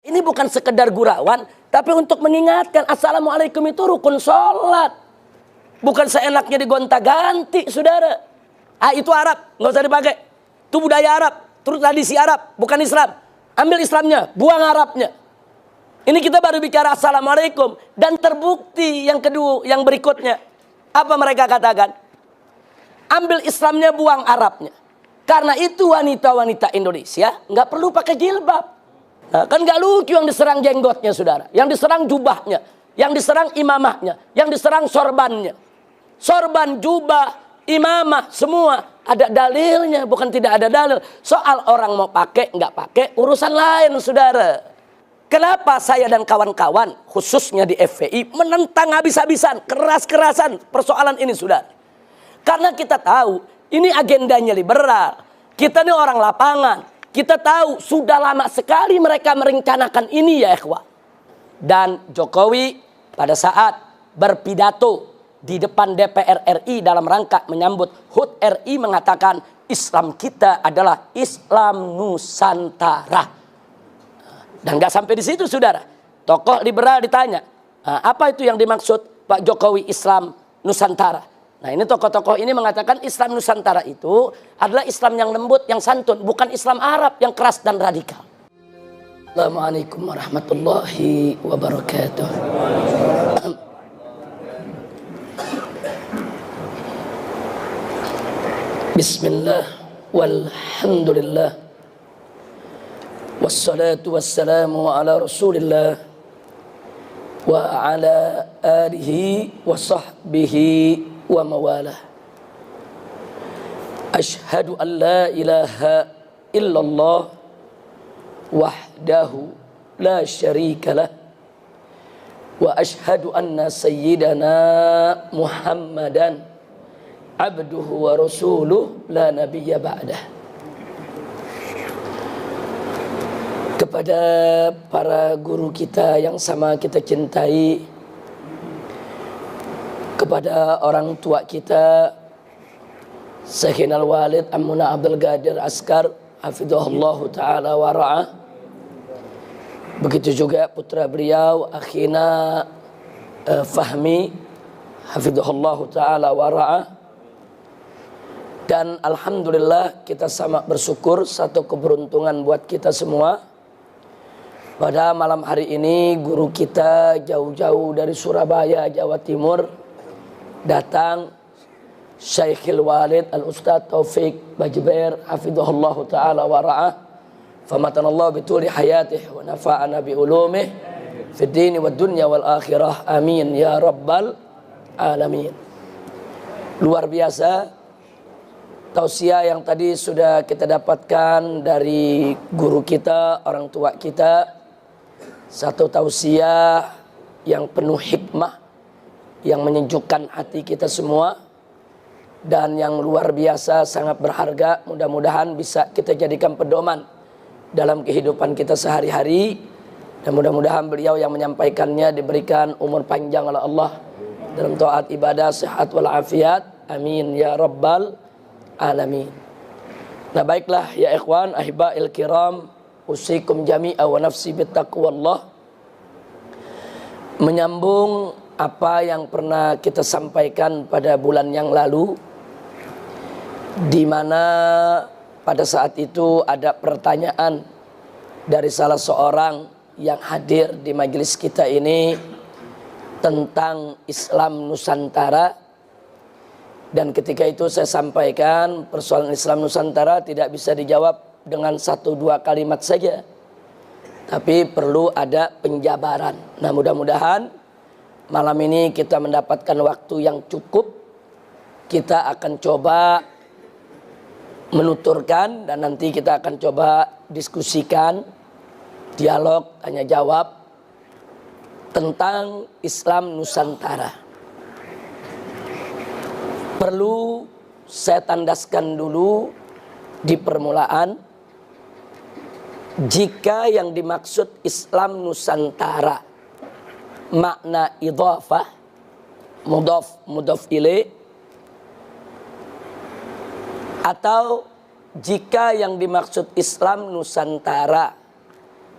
Ini bukan sekedar gurauan, tapi untuk mengingatkan assalamualaikum itu rukun sholat. Bukan seenaknya digonta-ganti, saudara. Itu Arab, nggak usah dipakai. Itu budaya Arab, terus tradisi Arab, bukan Islam. Ambil Islamnya, buang Arabnya. Ini kita baru bicara assalamualaikum. Dan terbukti yang kedua, yang berikutnya. Apa mereka katakan? Ambil Islamnya, buang Arabnya. Karena itu wanita-wanita Indonesia nggak perlu pakai jilbab. Nah, kan nggak lucu yang diserang jenggotnya, saudara. Yang diserang jubahnya. Yang diserang imamahnya. Yang diserang sorbannya. Sorban, jubah, imamah, semua ada dalilnya. Bukan tidak ada dalil. Soal orang mau pakai, nggak pakai, urusan lain, saudara. Kenapa saya dan kawan-kawan, khususnya di FPI, menentang habis-habisan, keras-kerasan persoalan ini, saudara. Karena kita tahu, ini agendanya liberal. Kita ini orang lapangan. Kita tahu sudah lama sekali mereka merencanakan ini, ya ikhwah. Dan Jokowi pada saat berpidato di depan DPR RI dalam rangka menyambut HUT RI mengatakan Islam kita adalah Islam Nusantara. Dan nggak sampai di situ, saudara. Tokoh liberal ditanya, apa itu yang dimaksud Pak Jokowi Islam Nusantara? Nah, ini tokoh-tokoh ini mengatakan Islam Nusantara itu adalah Islam yang lembut, yang santun, bukan Islam Arab yang keras dan radikal. Assalamualaikum warahmatullahi wabarakatuh. Bismillah walhamdulillah wassalatu wassalamu ala rasulillah wa ala alihi wa sahbihi wa mawalah. Ashhadu an la ilaha illallah wahdahu la syarika lah wa ashhadu anna sayyidana Muhammadan abduhu wa rasuluh la nabiyya ba'dah. Kepada para guru kita yang sama kita cintai, kepada orang tua kita Sayyidina Al-Walid Ammuna Abdul Qadir Askar hafizahullah ta'ala wa ra'ah. Begitu juga putra beliau akhina Fahmi hafizahullah ta'ala wa ra'ah. Dan alhamdulillah kita sama bersyukur, satu keberuntungan buat kita semua. Pada malam hari ini guru kita jauh-jauh dari Surabaya, Jawa Timur datang, Syekhul Walid Al-Ustadz Taufik Bajber hafizahullah ta'ala wa ra'ah. Famatanallahu bituli hayatih wa nafa'ana bi ulumih fid dini wad dunya wal akhirah. Amin ya rabbal alamin. Luar biasa tausiah yang tadi sudah kita dapatkan dari guru kita, orang tua kita. Satu tausiah yang penuh hikmah, yang menyejukkan hati kita semua, dan yang luar biasa sangat berharga. Mudah-mudahan bisa kita jadikan pedoman dalam kehidupan kita sehari-hari, dan mudah-mudahan beliau yang menyampaikannya diberikan umur panjang oleh Allah dalam taat ibadah, sehat walafiat. Amin ya rabbal alamin. Nah, baiklah ya ikhwan ahiba'il kiram, usikum jami'a wa nafsi bittaqwallah. Menyambung apa yang pernah kita sampaikan pada bulan yang lalu, di mana pada saat itu ada pertanyaan dari salah seorang yang hadir di majelis kita ini tentang Islam Nusantara. Dan ketika itu saya sampaikan persoalan Islam Nusantara tidak bisa dijawab dengan 1-2 kalimat saja, tapi perlu ada penjabaran. Nah, mudah-mudahan malam ini kita mendapatkan waktu yang cukup. Kita akan coba menuturkan dan nanti kita akan coba diskusikan, dialog, tanya jawab tentang Islam Nusantara. Perlu saya tandaskan dulu di permulaan, jika yang dimaksud Islam Nusantara makna idhafah, mudhaf ilaih, atau jika yang dimaksud Islam Nusantara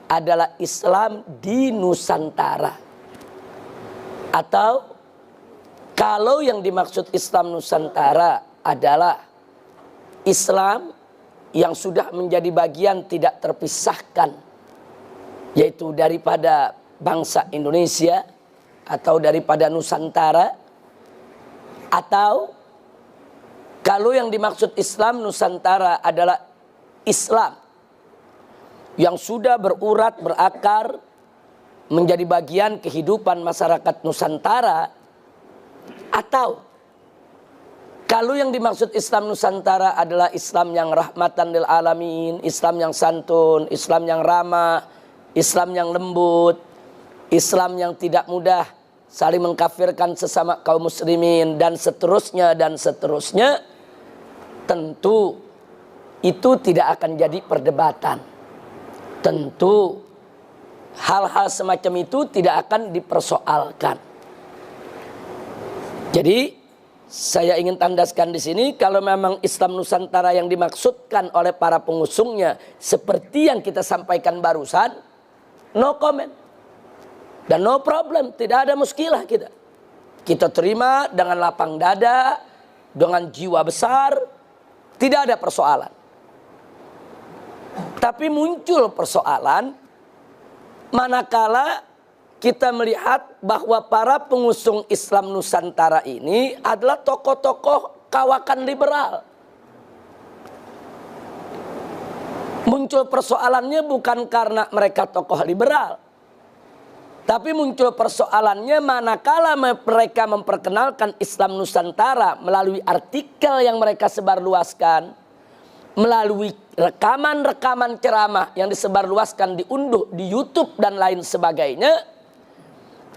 adalah Islam di Nusantara. Atau kalau yang dimaksud Islam Nusantara adalah Islam yang sudah menjadi bagian tidak terpisahkan, yaitu daripada bangsa Indonesia atau daripada Nusantara. Atau kalau yang dimaksud Islam Nusantara adalah Islam yang sudah berurat berakar menjadi bagian kehidupan masyarakat Nusantara. Atau kalau yang dimaksud Islam Nusantara adalah Islam yang rahmatan lil alamin, Islam yang santun, Islam yang ramah, Islam yang lembut, Islam yang tidak mudah saling mengkafirkan sesama kaum muslimin, dan seterusnya, tentu itu tidak akan jadi perdebatan. Tentu hal-hal semacam itu tidak akan dipersoalkan. Jadi saya ingin tandaskan di sini, kalau memang Islam Nusantara yang dimaksudkan oleh para pengusungnya seperti yang kita sampaikan barusan, no comment dan no problem, tidak ada muskilah kita. Kita terima dengan lapang dada, dengan jiwa besar, tidak ada persoalan. Tapi muncul persoalan manakala kita melihat bahwa para pengusung Islam Nusantara ini adalah tokoh-tokoh kawakan liberal. Muncul persoalannya bukan karena mereka tokoh liberal, tapi muncul persoalannya manakala mereka memperkenalkan Islam Nusantara melalui artikel yang mereka sebarluaskan, melalui rekaman-rekaman ceramah yang disebarluaskan, diunduh di YouTube dan lain sebagainya.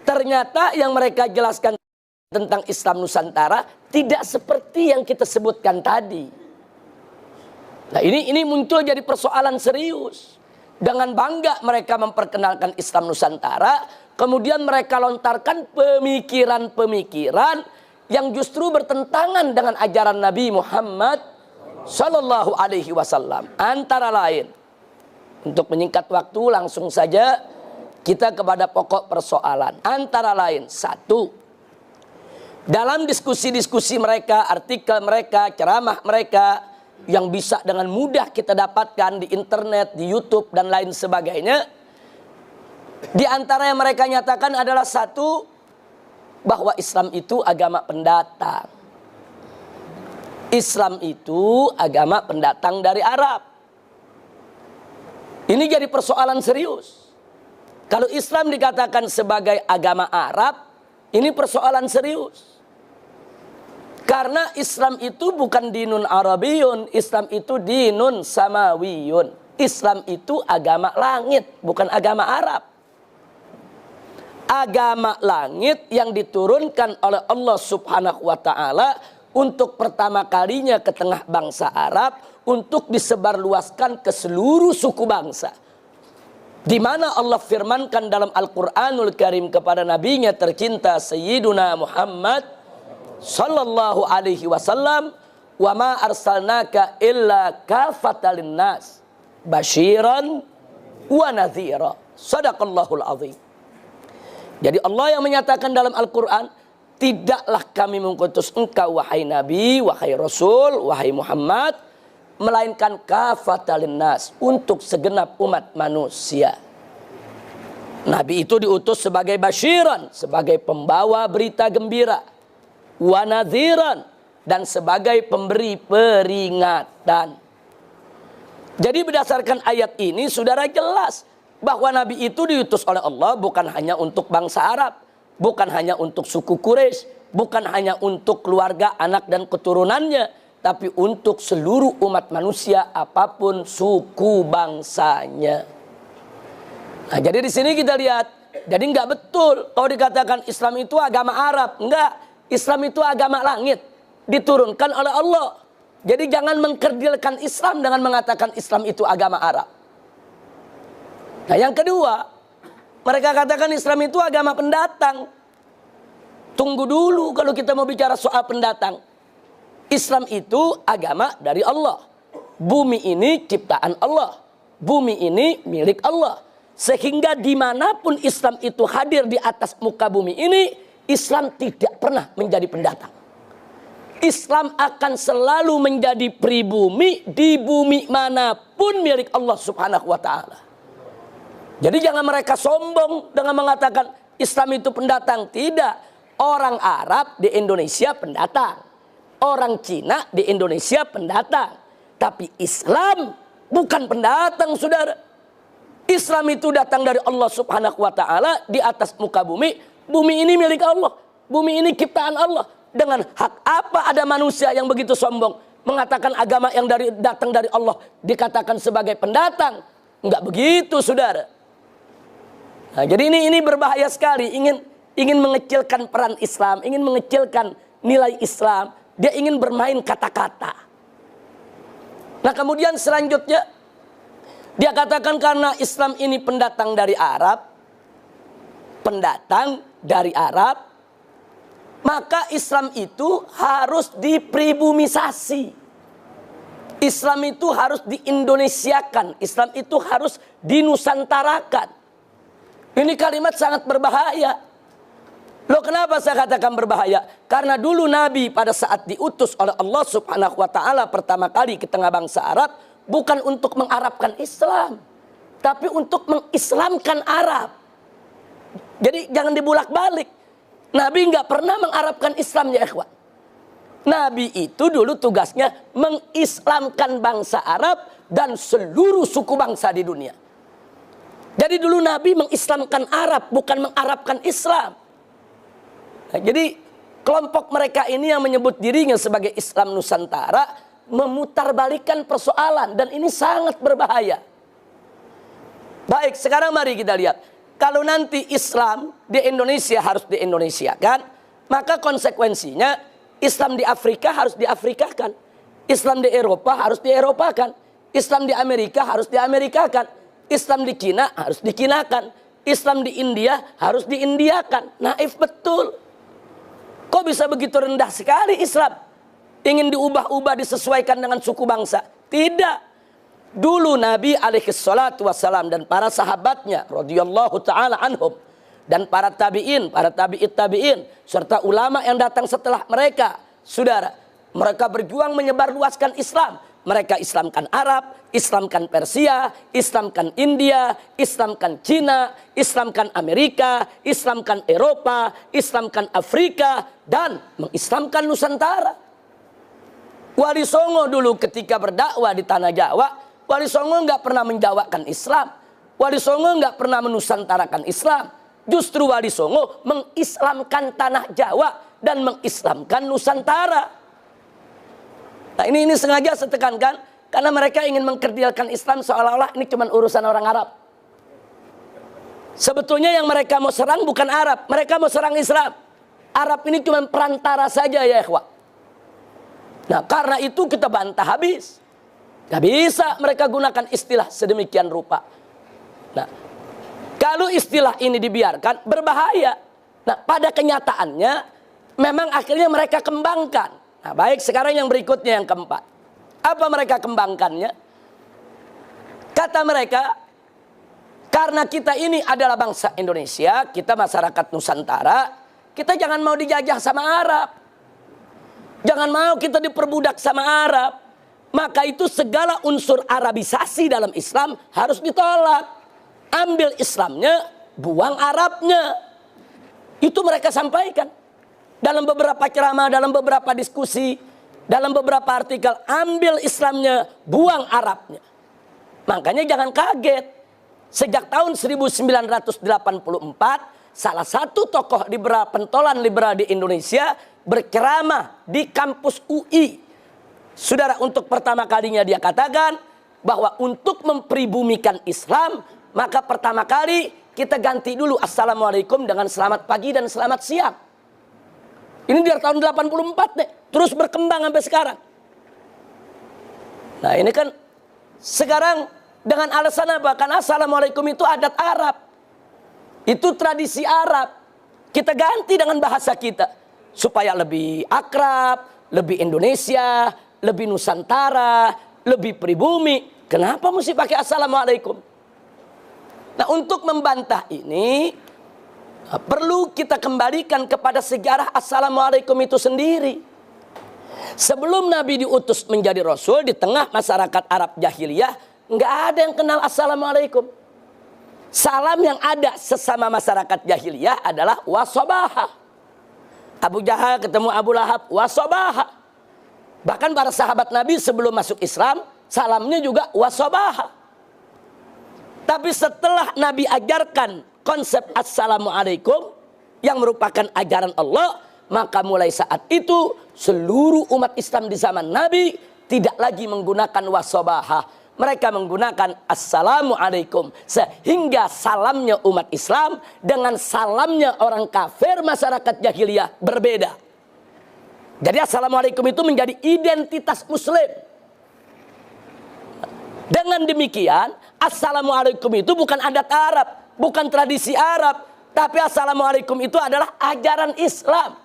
Ternyata yang mereka jelaskan tentang Islam Nusantara tidak seperti yang kita sebutkan tadi. Nah, ini muncul jadi persoalan serius. Dengan bangga mereka memperkenalkan Islam Nusantara, kemudian mereka lontarkan pemikiran-pemikiran yang justru bertentangan dengan ajaran Nabi Muhammad Sallallahu Alaihi Wasallam. Antara lain, untuk menyingkat waktu langsung saja kita kepada pokok persoalan. Antara lain, satu, dalam diskusi-diskusi mereka, artikel mereka, ceramah mereka yang bisa dengan mudah kita dapatkan di internet, di YouTube dan lain sebagainya, di antara yang mereka nyatakan adalah satu, bahwa Islam itu agama pendatang. Islam itu agama pendatang dari Arab. Ini jadi persoalan serius. Kalau Islam dikatakan sebagai agama Arab, ini persoalan serius. Karena Islam itu bukan dinun Arabiyun, Islam itu dinun Samawiyun. Islam itu agama langit, bukan agama Arab. Agama langit yang diturunkan oleh Allah Subhanahu wa Ta'ala untuk pertama kalinya ke tengah bangsa Arab, untuk disebarluaskan ke seluruh suku bangsa. Di mana Allah firmankan dalam Al-Quranul Karim kepada nabinya tercinta Sayyiduna Muhammad Sallallahu Alaihi Wasallam, wa ma arsalnaka illa kafatan linnas basyiran wa nadhira. Sadaqallahul azim. Jadi Allah yang menyatakan dalam Al-Quran, tidaklah kami mengutus engkau wahai Nabi, wahai Rasul, wahai Muhammad, melainkan kafatan linnas, untuk segenap umat manusia. Nabi itu diutus sebagai basyiran, sebagai pembawa berita gembira, wa nadhiran, dan sebagai pemberi peringatan. Jadi berdasarkan ayat ini saudara jelas bahwa Nabi itu diutus oleh Allah bukan hanya untuk bangsa Arab, bukan hanya untuk suku Quraisy, bukan hanya untuk keluarga, anak dan keturunannya, tapi untuk seluruh umat manusia apapun suku bangsanya. Nah, jadi di sini kita lihat, jadi nggak betul kalau dikatakan Islam itu agama Arab. Enggak, Islam itu agama langit, diturunkan oleh Allah. Jadi jangan mengkerdilkan Islam dengan mengatakan Islam itu agama Arab. Nah, yang kedua, mereka katakan Islam itu agama pendatang. Tunggu dulu kalau kita mau bicara soal pendatang. Islam itu agama dari Allah. Bumi ini ciptaan Allah. Bumi ini milik Allah. Sehingga dimanapun Islam itu hadir di atas muka bumi ini, Islam tidak pernah menjadi pendatang. Islam akan selalu menjadi pribumi di bumi manapun milik Allah Subhanahu wa ta'ala. Jadi jangan mereka sombong dengan mengatakan Islam itu pendatang. Tidak. Orang Arab di Indonesia pendatang. Orang Cina di Indonesia pendatang. Tapi Islam bukan pendatang, saudara. Islam itu datang dari Allah Subhanahu wa ta'ala di atas muka bumi. Bumi ini milik Allah. Bumi ini ciptaan Allah. Dengan hak apa ada manusia yang begitu sombong mengatakan agama yang datang dari Allah dikatakan sebagai pendatang? Enggak begitu, saudara. Nah, jadi ini berbahaya sekali. Ingin mengecilkan peran Islam, ingin mengecilkan nilai Islam. Dia ingin bermain kata-kata. Nah, kemudian selanjutnya dia katakan karena Islam ini pendatang dari Arab, maka Islam itu harus dipribumisasi. Islam itu harus diindonesiakan. Islam itu harus dinusantarakan. Ini kalimat sangat berbahaya. Loh, kenapa saya katakan berbahaya? Karena dulu Nabi pada saat diutus oleh Allah Subhanahu wa ta'ala pertama kali ke tengah bangsa Arab, bukan untuk mengarabkan Islam, tapi untuk mengislamkan Arab. Jadi jangan dibulak-balik. Nabi nggak pernah mengarabkan Islam, ya ikhwan. Nabi itu dulu tugasnya mengislamkan bangsa Arab dan seluruh suku bangsa di dunia. Jadi dulu Nabi mengislamkan Arab, bukan mengarabkan Islam. Nah, jadi kelompok mereka ini yang menyebut dirinya sebagai Islam Nusantara memutarbalikkan persoalan, dan ini sangat berbahaya. Baik, sekarang mari kita lihat. Kalau nanti Islam di Indonesia harus di-Indonesiakan, maka konsekuensinya Islam di Afrika harus di-Afrikakan. Islam di Eropa harus di-Eropakan. Islam di Amerika harus di-Amerikakan. Islam di Cina harus dikinakan. Islam di India harus diindiakan. Naif betul. Kok bisa begitu rendah sekali Islam? Ingin diubah-ubah, disesuaikan dengan suku bangsa? Tidak. Dulu Nabi alaihi salatu wassalam dan para sahabatnya radhiyallahu ta'ala anhum, dan para tabi'in, para tabi'it tabi'in, serta ulama yang datang setelah mereka, saudara, mereka berjuang menyebarluaskan Islam. Mereka Islamkan Arab, Islamkan Persia, Islamkan India, Islamkan Cina, Islamkan Amerika, Islamkan Eropa, Islamkan Afrika, dan mengislamkan Nusantara. Wali Songo dulu ketika berdakwah di tanah Jawa, Wali Songo nggak pernah menjawakan Islam. Wali Songo nggak pernah menusantarakan Islam. Justru Wali Songo mengislamkan tanah Jawa dan mengislamkan Nusantara. Nah, ini sengaja saya tekankan karena mereka ingin mengkerdilkan Islam seolah-olah ini cuma urusan orang Arab. Sebetulnya yang mereka mau serang bukan Arab, mereka mau serang Islam. Arab ini cuma perantara saja, ya ikhwah. Nah, karena itu kita bantah habis. Gak bisa mereka gunakan istilah sedemikian rupa. Nah, kalau istilah ini dibiarkan berbahaya. Nah, pada kenyataannya memang akhirnya mereka kembangkan. Nah, baik, sekarang yang berikutnya, yang keempat. Apa mereka kembangkannya? Kata mereka, karena kita ini adalah bangsa Indonesia, kita masyarakat Nusantara, kita jangan mau dijajah sama Arab. Jangan mau kita diperbudak sama Arab. Maka itu segala unsur Arabisasi dalam Islam harus ditolak. Ambil Islamnya, buang Arabnya. Itu mereka sampaikan. Dalam beberapa ceramah, dalam beberapa diskusi, dalam beberapa artikel, ambil Islamnya, buang Arabnya. Makanya jangan kaget. Sejak tahun 1984, salah satu tokoh liberal, pentolan liberal di Indonesia, berceramah di kampus UI. Saudara, untuk pertama kalinya dia katakan bahwa untuk mempribumikan Islam, maka pertama kali kita ganti dulu Assalamualaikum dengan selamat pagi dan selamat siang. Ini dari tahun 84 nih, terus berkembang sampai sekarang. Nah, ini kan sekarang dengan alasan apa? Karena Assalamualaikum itu adat Arab. Itu tradisi Arab. Kita ganti dengan bahasa kita supaya lebih akrab, lebih Indonesia, lebih Nusantara, lebih pribumi. Kenapa mesti pakai Assalamualaikum? Nah, untuk membantah ini perlu kita kembalikan kepada sejarah Assalamualaikum itu sendiri. Sebelum Nabi diutus menjadi Rasul, di tengah masyarakat Arab jahiliyah nggak ada yang kenal Assalamualaikum. Salam yang ada sesama masyarakat jahiliyah adalah wasobaha. Abu Jahal ketemu Abu Lahab, wasobaha. Bahkan para sahabat Nabi sebelum masuk Islam, salamnya juga wasobaha. Tapi setelah Nabi ajarkan konsep Assalamualaikum yang merupakan ajaran Allah, maka mulai saat itu seluruh umat Islam di zaman Nabi tidak lagi menggunakan wasobaha. Mereka menggunakan Assalamualaikum. Sehingga salamnya umat Islam dengan salamnya orang kafir masyarakat jahiliyah berbeda. Jadi Assalamualaikum itu menjadi identitas Muslim. Dengan demikian, Assalamualaikum itu bukan adat Arab, bukan tradisi Arab, tapi Assalamualaikum itu adalah ajaran Islam.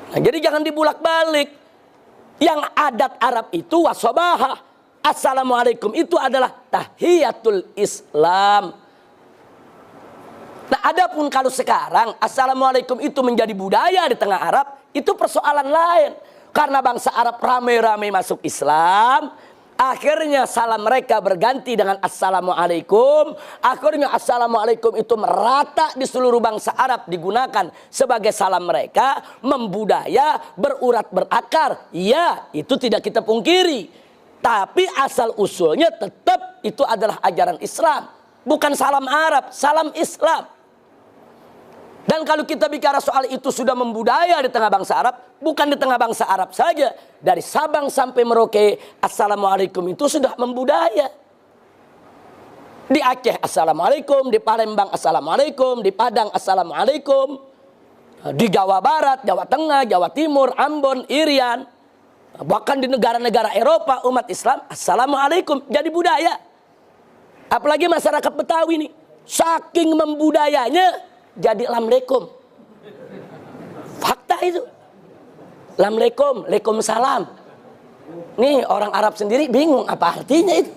Nah, jadi jangan dibulak-balik. Yang adat Arab itu wasobaha. Assalamualaikum itu adalah tahiyatul Islam. Nah, adapun kalau sekarang Assalamualaikum itu menjadi budaya di tengah Arab, itu persoalan lain. Karena bangsa Arab ramai-ramai masuk Islam, akhirnya salam mereka berganti dengan Assalamualaikum. Akhirnya Assalamualaikum itu merata di seluruh bangsa Arab, digunakan sebagai salam mereka, membudaya, berurat berakar. Ya, itu tidak kita pungkiri. Tapi asal usulnya tetap itu adalah ajaran Islam. Bukan salam Arab, salam Islam. Dan kalau kita bicara soal itu sudah membudaya di tengah bangsa Arab, bukan di tengah bangsa Arab saja. Dari Sabang sampai Merauke, Assalamualaikum itu sudah membudaya. Di Aceh Assalamualaikum, di Palembang Assalamualaikum, di Padang Assalamualaikum, di Jawa Barat, Jawa Tengah, Jawa Timur, Ambon, Irian, bahkan di negara-negara Eropa umat Islam Assalamualaikum jadi budaya. Apalagi masyarakat Betawi nih, saking membudayanya jadi Lamleikum. Fakta itu. Lamleikum, Waalaikumsalam. Nih orang Arab sendiri bingung apa artinya itu.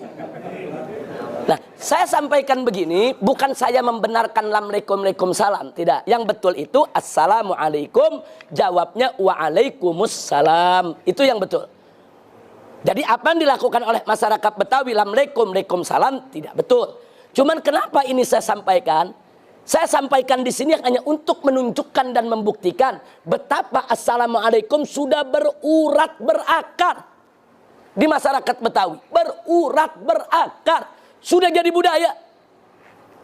Nah, saya sampaikan begini, bukan saya membenarkan Lamleikum, Waalaikumsalam, tidak. Yang betul itu Assalamualaikum, jawabnya Waalaikumsalam. Itu yang betul. Jadi apa yang dilakukan oleh masyarakat Betawi Lamleikum, Waalaikumsalam tidak betul. Cuman kenapa ini saya sampaikan? Saya sampaikan di sini hanya untuk menunjukkan dan membuktikan betapa Assalamualaikum sudah berurat berakar di masyarakat Betawi. Berurat berakar. Sudah jadi budaya.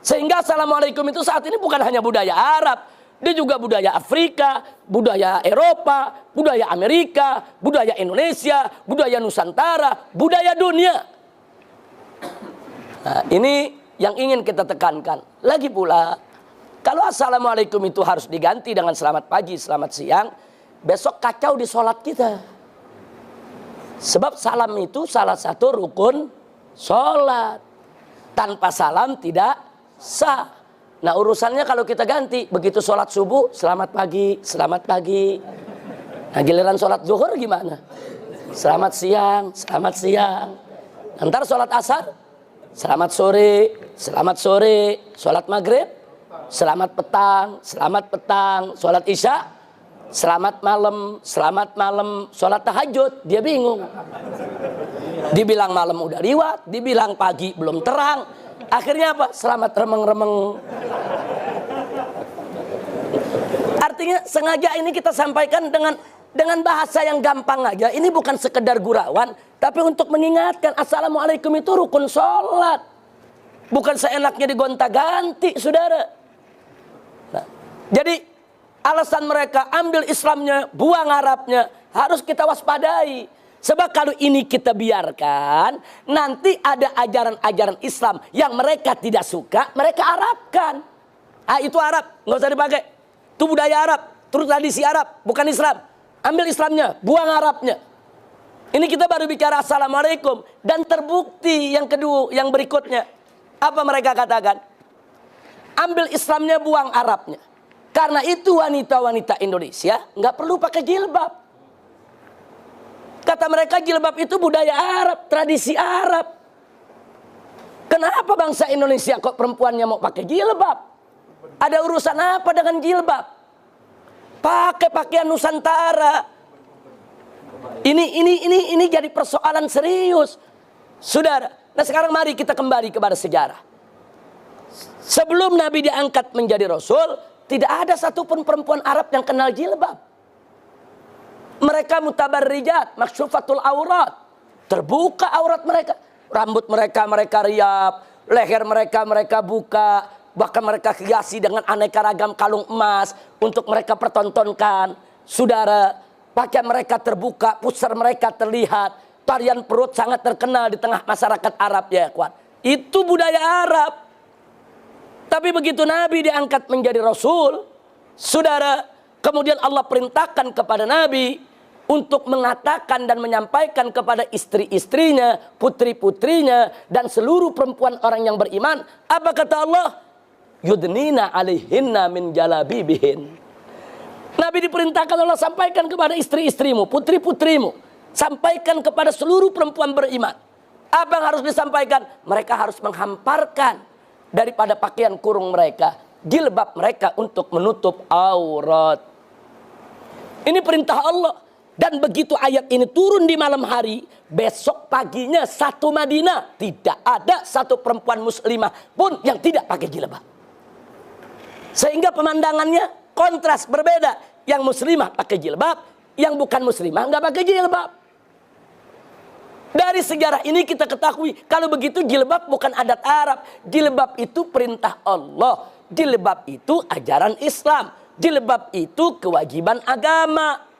Sehingga Assalamualaikum itu saat ini bukan hanya budaya Arab. Dia juga budaya Afrika, budaya Eropa, budaya Amerika, budaya Indonesia, budaya Nusantara, budaya dunia. Nah, ini yang ingin kita tekankan. Lagi pula, kalau Assalamualaikum itu harus diganti dengan selamat pagi, selamat siang, besok kacau di sholat kita. Sebab salam itu salah satu rukun sholat. Tanpa salam tidak sah. Nah, urusannya kalau kita ganti, begitu sholat subuh, selamat pagi, selamat pagi. Nah, giliran sholat zuhur gimana? Selamat siang, selamat siang. Ntar sholat asar, selamat sore, selamat sore. Sholat maghrib, selamat petang. Sholat isya, selamat malam. Sholat tahajud, dia bingung. Dibilang malam udah liwat, dibilang pagi belum terang. Akhirnya apa? Selamat remeng-remeng. Artinya sengaja ini kita sampaikan dengan bahasa yang gampang aja. Ini bukan sekedar gurauan, tapi untuk mengingatkan Assalamualaikum itu rukun sholat. Bukan seenaknya digonta-ganti, saudara. Nah, jadi alasan mereka ambil Islamnya, buang Arabnya, harus kita waspadai. Sebab kalau ini kita biarkan, nanti ada ajaran-ajaran Islam yang mereka tidak suka, mereka Arabkan. Ah, itu Arab, nggak usah dipakai. Itu budaya Arab, terus tradisi Arab, bukan Islam. Ambil Islamnya, buang Arabnya. Ini kita baru bicara Assalamualaikum. Dan terbukti yang kedua, yang berikutnya. Apa mereka katakan? Ambil Islamnya, buang Arabnya. Karena itu wanita-wanita Indonesia nggak perlu pakai jilbab. Kata mereka jilbab itu budaya Arab, tradisi Arab. Kenapa bangsa Indonesia kok perempuannya mau pakai jilbab? Ada urusan apa dengan jilbab? Pakai pakaian Nusantara. Ini jadi persoalan serius, saudara. Nah sekarang mari kita kembali kepada sejarah. Sebelum Nabi diangkat menjadi Rasul, tidak ada satupun perempuan Arab yang kenal jilbab. Mereka mutabarrijat, makshufatul aurat, terbuka aurat mereka. Rambut mereka riap, leher mereka buka, bahkan mereka hiasi dengan aneka ragam kalung emas untuk mereka pertontonkan. Saudara, pakaian mereka terbuka, pusar mereka terlihat, tarian perut sangat terkenal di tengah masyarakat Arab ya kawan. Itu budaya Arab. Tapi begitu Nabi diangkat menjadi Rasul, saudara, kemudian Allah perintahkan kepada Nabi untuk mengatakan dan menyampaikan kepada istri-istrinya, putri-putrinya, dan seluruh perempuan orang yang beriman. Apa kata Allah? Yudnina alaihinna min jalabibihin. Nabi diperintahkan Allah sampaikan kepada istri-istrimu, putri-putrimu. Sampaikan kepada seluruh perempuan beriman. Apa yang harus disampaikan? Mereka harus menghamparkan daripada pakaian kurung mereka, jilbab mereka untuk menutup aurat. Ini perintah Allah. Dan begitu ayat ini turun di malam hari, besok paginya satu Madinah tidak ada satu perempuan muslimah pun yang tidak pakai jilbab. Sehingga pemandangannya kontras berbeda. Yang muslimah pakai jilbab, yang bukan muslimah nggak pakai jilbab. Dari sejarah ini kita ketahui kalau begitu jilbab bukan adat Arab. Jilbab itu perintah Allah. Jilbab itu ajaran Islam. Jilbab itu kewajiban agama.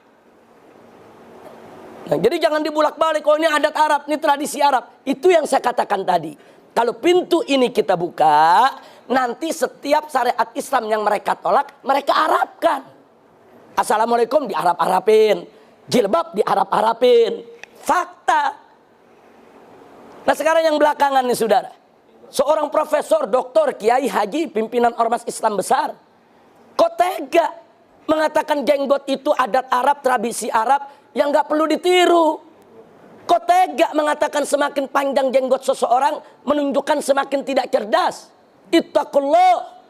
Nah, jadi jangan dibulak-balik, oh ini adat Arab, ini tradisi Arab. Itu yang saya katakan tadi. Kalau pintu ini kita buka, nanti setiap syariat Islam yang mereka tolak, mereka Arabkan. Assalamualaikum di Arab-Arabin, jilbab di Arab-Arabin. Fakta. Nah sekarang yang belakangan nih saudara. Seorang profesor, doktor, kiai, haji, pimpinan ormas Islam besar. Kok tega mengatakan jenggot itu adat Arab, tradisi Arab, yang gak perlu ditiru. Kok tega mengatakan semakin panjang jenggot seseorang menunjukkan semakin tidak cerdas. Ittaqullah.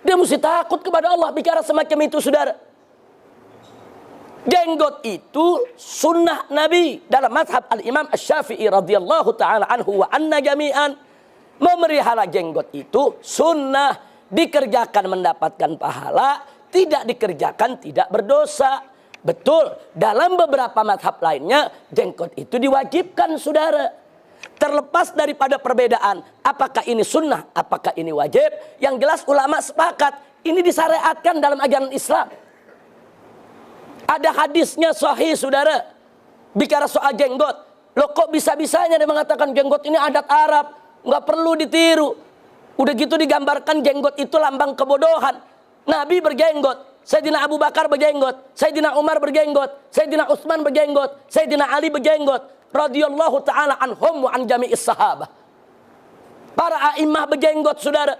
Dia mesti takut kepada Allah bicara semacam itu saudara. Jenggot itu sunnah Nabi dalam mazhab al-Imam Asy-Syafi'i radhiyallahu ta'ala anhu wa anna jami'an. Memelihara jenggot itu sunnah, dikerjakan mendapatkan pahala, tidak dikerjakan tidak berdosa. Betul, dalam beberapa mazhab lainnya jenggot itu diwajibkan saudara. Terlepas daripada perbedaan, apakah ini sunnah, apakah ini wajib, yang jelas ulama sepakat, ini disyariatkan dalam ajaran Islam. Ada hadisnya sahih saudara, bicara soal jenggot. Loh kok bisa-bisanya dia mengatakan jenggot ini adat Arab, nggak perlu ditiru. Udah gitu digambarkan jenggot itu lambang kebodohan. Nabi berjenggot. Sayyidina Abu Bakar berjenggot, Sayyidina Umar berjenggot, Sayyidina Utsman berjenggot, Sayyidina Ali berjenggot, radhiyallahu ta'ala anhum wa an jami'is sahabah. Para a'immah berjenggot saudara.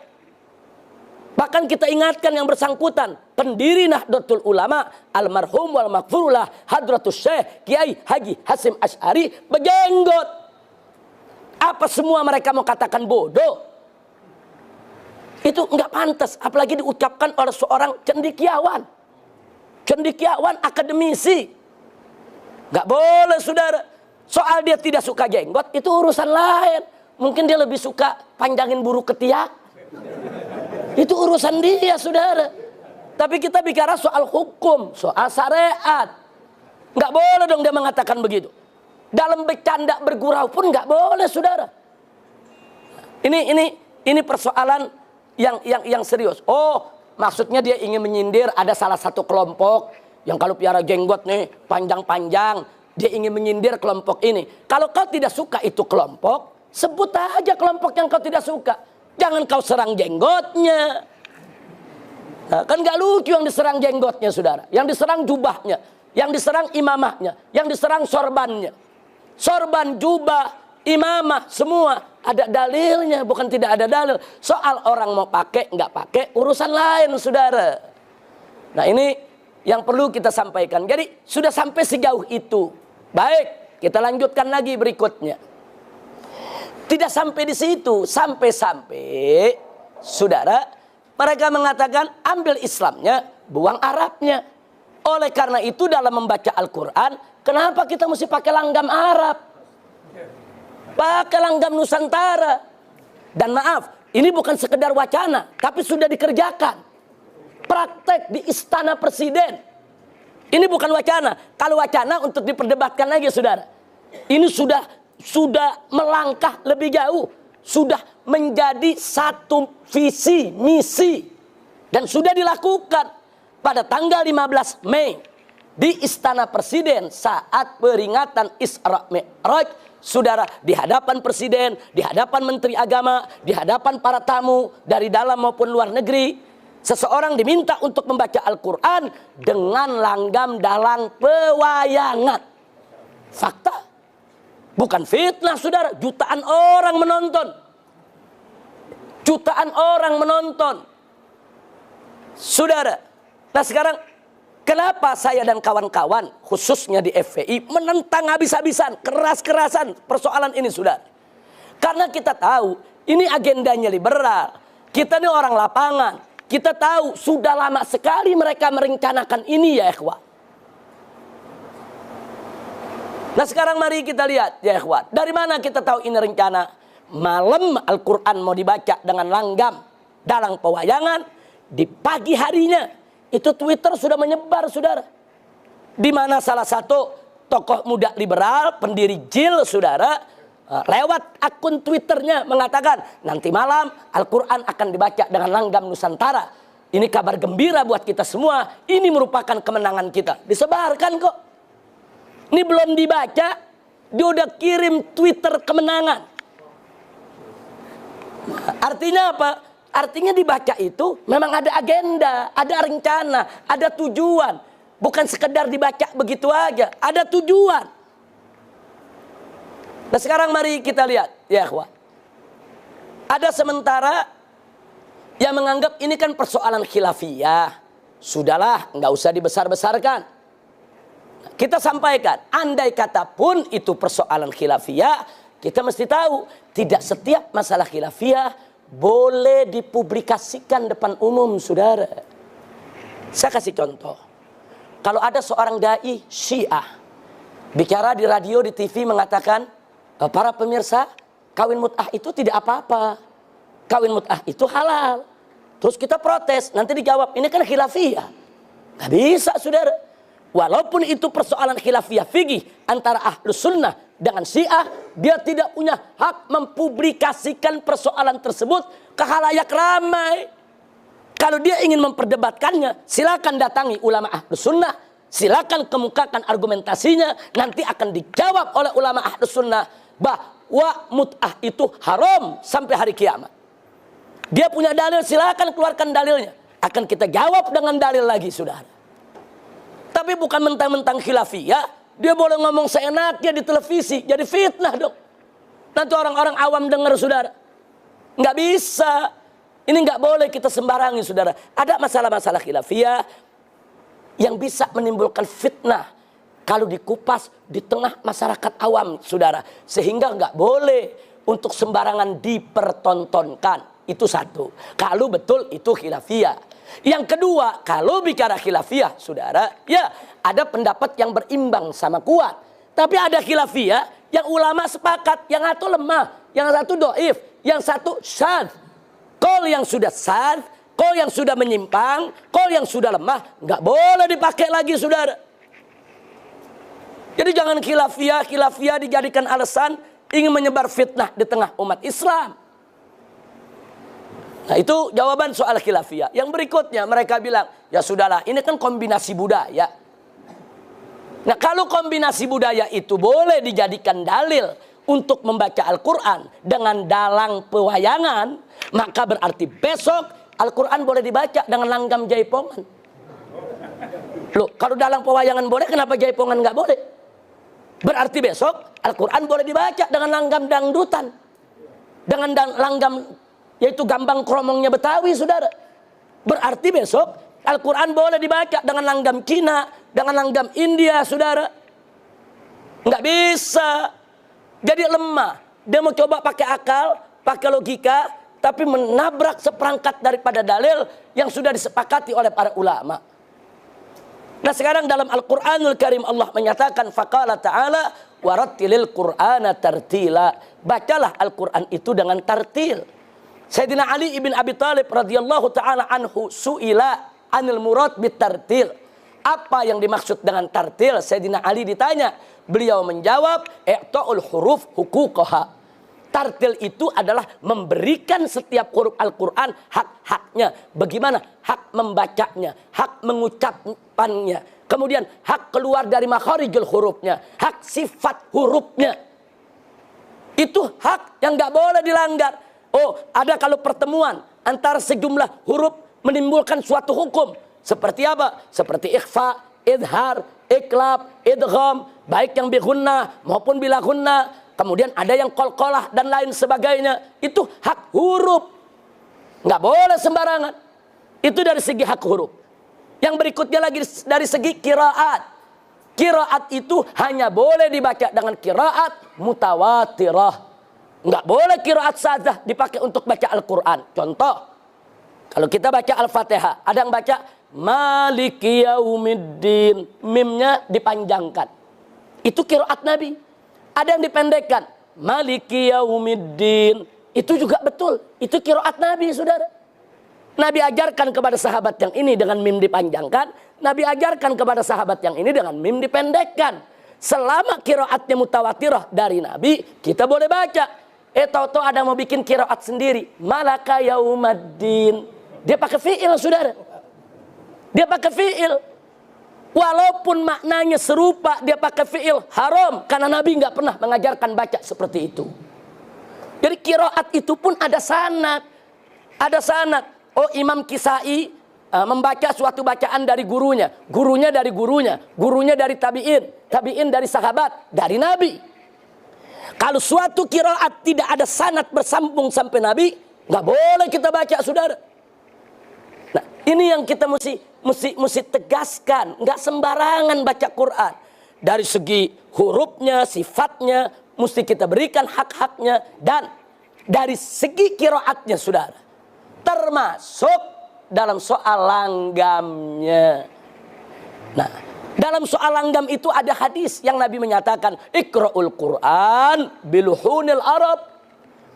Bahkan kita ingatkan yang bersangkutan, pendiri Nahdlatul Ulama, almarhum wal maghfurullah Hadratus Syekh Kiai Haji Hasyim Asy'ari berjenggot. Apa semua mereka mau katakan bodoh? Itu enggak pantas, apalagi diucapkan oleh seorang cendekiawan. Cendekiawan akademisi. Enggak boleh saudara. Soal dia tidak suka jenggot, itu urusan lain. Mungkin dia lebih suka panjangin buru ketiak. Itu urusan dia saudara. Tapi kita bicara soal hukum, soal syariat. Enggak boleh dong dia mengatakan begitu. Dalam bercanda bergurau pun enggak boleh saudara. Ini persoalan yang serius. Oh, maksudnya dia ingin menyindir ada salah satu kelompok yang kalau piara jenggot nih panjang-panjang, dia ingin menyindir kelompok ini. Kalau kau tidak suka itu kelompok, sebut aja kelompok yang kau tidak suka. Jangan kau serang jenggotnya. Nah, kan gak lucu yang diserang jenggotnya saudara, yang diserang jubahnya, yang diserang imamahnya, yang diserang sorbannya. Sorban, jubah, imamah, semua ada dalilnya, bukan tidak ada dalil. Soal orang mau pakai, nggak pakai, urusan lain, saudara. Nah ini yang perlu kita sampaikan. Jadi sudah sampai sejauh itu. Baik, kita lanjutkan lagi berikutnya. Tidak sampai di situ, sampai-sampai saudara, mereka mengatakan ambil Islamnya, buang Arabnya. Oleh karena itu dalam membaca Al-Quran, kenapa kita mesti pakai langgam Arab? Pakai langgam Nusantara. Dan maaf, ini bukan sekedar wacana, tapi sudah dikerjakan. Praktek di Istana Presiden. Ini bukan wacana. Kalau wacana untuk diperdebatkan lagi, saudara. Ini sudah melangkah lebih jauh. Sudah menjadi satu visi, misi. Dan sudah dilakukan pada tanggal 15 Mei. Di Istana Presiden saat peringatan Isra Mi'raj. Saudara, di hadapan Presiden, di hadapan Menteri Agama, di hadapan para tamu dari dalam maupun luar negeri. Seseorang diminta untuk membaca Al-Quran dengan langgam dalang pewayangan. Fakta. Bukan fitnah, saudara. Jutaan orang menonton. Jutaan orang menonton. Saudara. Nah sekarang, kenapa saya dan kawan-kawan, khususnya di FPI, menentang habis-habisan, keras-kerasan persoalan ini, saudara. Karena kita tahu, ini agendanya liberal. Kita ini orang lapangan. Kita tahu, sudah lama sekali mereka merencanakan ini ya ikhwan. Nah sekarang mari kita lihat ya ikhwan. Dari mana kita tahu ini rencana? Malam Al-Quran mau dibaca dengan langgam dalang pewayangan. Di pagi harinya itu Twitter sudah menyebar, saudara. Di mana salah satu tokoh muda liberal, pendiri JIL, saudara, lewat akun Twitternya mengatakan nanti malam Al-Quran akan dibaca dengan langgam Nusantara. Ini kabar gembira buat kita semua. Ini merupakan kemenangan kita. Disebarkan kok. Ini belum dibaca, dia udah kirim Twitter kemenangan. Artinya apa? Artinya dibaca itu memang ada agenda, ada rencana, ada tujuan. Bukan sekedar dibaca begitu aja, ada tujuan. Nah sekarang mari kita lihat ya ikhwan. Ada sementara yang menganggap ini kan persoalan khilafiyah. Sudahlah, nggak usah dibesar-besarkan. Kita sampaikan, andai kata pun itu persoalan khilafiyah, kita mesti tahu tidak setiap masalah khilafiyah boleh dipublikasikan depan umum, saudara. Saya kasih contoh. Kalau ada seorang dai Syiah bicara di radio, di TV mengatakan, para pemirsa, kawin mut'ah itu tidak apa-apa. Kawin mut'ah itu halal. Terus kita protes, nanti dijawab, ini kan khilafiyah. Gak bisa, saudara. Walaupun itu persoalan khilafiyah fikih antara Ahlus Sunnah dengan Syiah, dia tidak punya hak mempublikasikan persoalan tersebut ke khalayak ramai. Kalau dia ingin memperdebatkannya, silakan datangi ulama Ahlus Sunnah, silakan kemukakan argumentasinya, nanti akan dijawab oleh ulama Ahlus Sunnah bahwa mut'ah itu haram sampai hari kiamat. Dia punya dalil, silakan keluarkan dalilnya. Akan kita jawab dengan dalil lagi, saudara. Tapi bukan mentang-mentang khilafiyah, dia boleh ngomong seenaknya di televisi, jadi fitnah dong. Nanti orang-orang awam dengar, saudara. Nggak bisa. Ini nggak boleh kita sembarangi, saudara. Ada masalah-masalah khilafiyah yang bisa menimbulkan fitnah kalau dikupas di tengah masyarakat awam, saudara. Sehingga nggak boleh untuk sembarangan dipertontonkan. Itu satu. Kalau betul itu khilafiyah. Yang kedua, kalau bicara khilafiyah, saudara, ya ada pendapat yang berimbang sama kuat. Tapi ada khilafiyah yang ulama sepakat, yang satu lemah, yang satu doif, yang satu syadz. Qaul yang sudah syadz, qaul yang sudah menyimpang, qaul yang sudah lemah, nggak boleh dipakai lagi, saudara. Jadi jangan khilafiyah dijadikan alasan ingin menyebar fitnah di tengah umat Islam. Nah itu jawaban soal khilafiyah. Yang berikutnya mereka bilang, ya sudahlah ini kan kombinasi budaya. Nah kalau kombinasi budaya itu boleh dijadikan dalil untuk membaca Al-Quran dengan dalang pewayangan, maka berarti besok Al-Quran boleh dibaca dengan langgam jaipongan. Loh kalau dalang pewayangan boleh, kenapa jaipongan nggak boleh? Berarti besok Al-Quran boleh dibaca dengan langgam dangdutan. Dengan langgam yaitu gambang kromongnya Betawi, saudara. Berarti besok Al-Quran boleh dibaca dengan langgam Cina, dengan langgam India, saudara. Nggak bisa. Jadi lemah. dia mau coba pakai akal, pakai logika, tapi menabrak seperangkat daripada dalil yang sudah disepakati oleh para ulama. Nah sekarang dalam Al-Quranul Karim Allah menyatakan faqala ta'ala warattilil Qur'ana tartila. Bacalah Al-Quran itu dengan tartil. Sayyidina Ali ibn Abi Thalib radhiyallahu ta'ala anhu su'ila anil murad bitartil. Apa yang dimaksud dengan tartil? Sayyidina Ali ditanya. Beliau menjawab, i'ta'ul huruf huquqaha. Tartil itu adalah memberikan setiap huruf Al-Quran hak-haknya. Bagaimana? Hak membacanya, hak mengucapkannya. Kemudian hak keluar dari makharijul hurufnya, hak sifat hurufnya. Itu hak yang nggak boleh dilanggar. Oh, ada kalau pertemuan antara sejumlah huruf menimbulkan suatu hukum. Seperti apa? Seperti ikhfa, idhar, iklab, idgham, baik yang bighunna maupun bila ghunna. Kemudian ada yang qalqalah dan lain sebagainya. Itu hak huruf. Nggak boleh sembarangan. Itu dari segi hak huruf. Yang berikutnya lagi dari segi qiraat. Qiraat itu hanya boleh dibaca dengan qiraat mutawatirah. Nggak boleh qiraat sadzah dipakai untuk baca Al-Quran. Contoh, kalau kita baca Al-Fatihah, ada yang baca Maliki Yaumiddin, mimnya dipanjangkan. Itu qiraat Nabi. Ada yang dipendekkan, Maliki Yaumiddin. Itu juga betul. Itu qiraat Nabi, saudara. Nabi ajarkan kepada sahabat yang ini dengan mim dipanjangkan. Nabi ajarkan kepada sahabat yang ini dengan mim dipendekkan. Selama qiraatnya mutawatirah dari Nabi, kita boleh baca. Tahu-tahu ada mau bikin qiraat sendiri. Malaka Yaumiddin. Dia pakai fi'il, saudara. Dia pakai fi'il. Walaupun maknanya serupa, dia pakai fi'il, haram. Karena Nabi nggak pernah mengajarkan baca seperti itu. Jadi qiraat itu pun ada sanad. Ada sanad. Oh, Imam Kisai membaca suatu bacaan dari gurunya. Gurunya dari gurunya. Gurunya dari tabi'in. Tabi'in dari sahabat. Dari Nabi. Kalau suatu qiraat tidak ada sanad bersambung sampai Nabi, nggak boleh kita baca, saudara. Nah, ini yang kita mesti tegaskan. Nggak sembarangan baca Quran. Dari segi hurufnya, sifatnya, mesti kita berikan hak-haknya. Dan dari segi qiraatnya, saudara. Termasuk dalam soal langgamnya. Nah, dalam soal langgam itu ada hadis yang Nabi menyatakan, Iqra'ul Quran biluhunil Arab.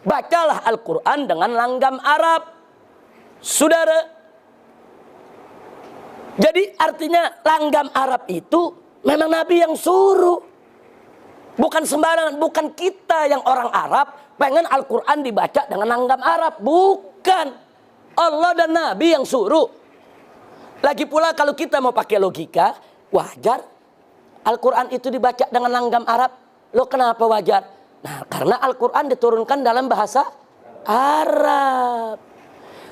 Bacalah Al-Quran dengan langgam Arab. Saudara, jadi artinya langgam Arab itu memang Nabi yang suruh. Bukan sembarangan, bukan kita yang orang Arab pengen Al-Quran dibaca dengan langgam Arab. Bukan. Allah dan Nabi yang suruh. Lagi pula kalau kita mau pakai logika, wajar Al-Quran itu dibaca dengan langgam Arab. Loh kenapa wajar? Nah, karena Al-Quran diturunkan dalam bahasa Arab.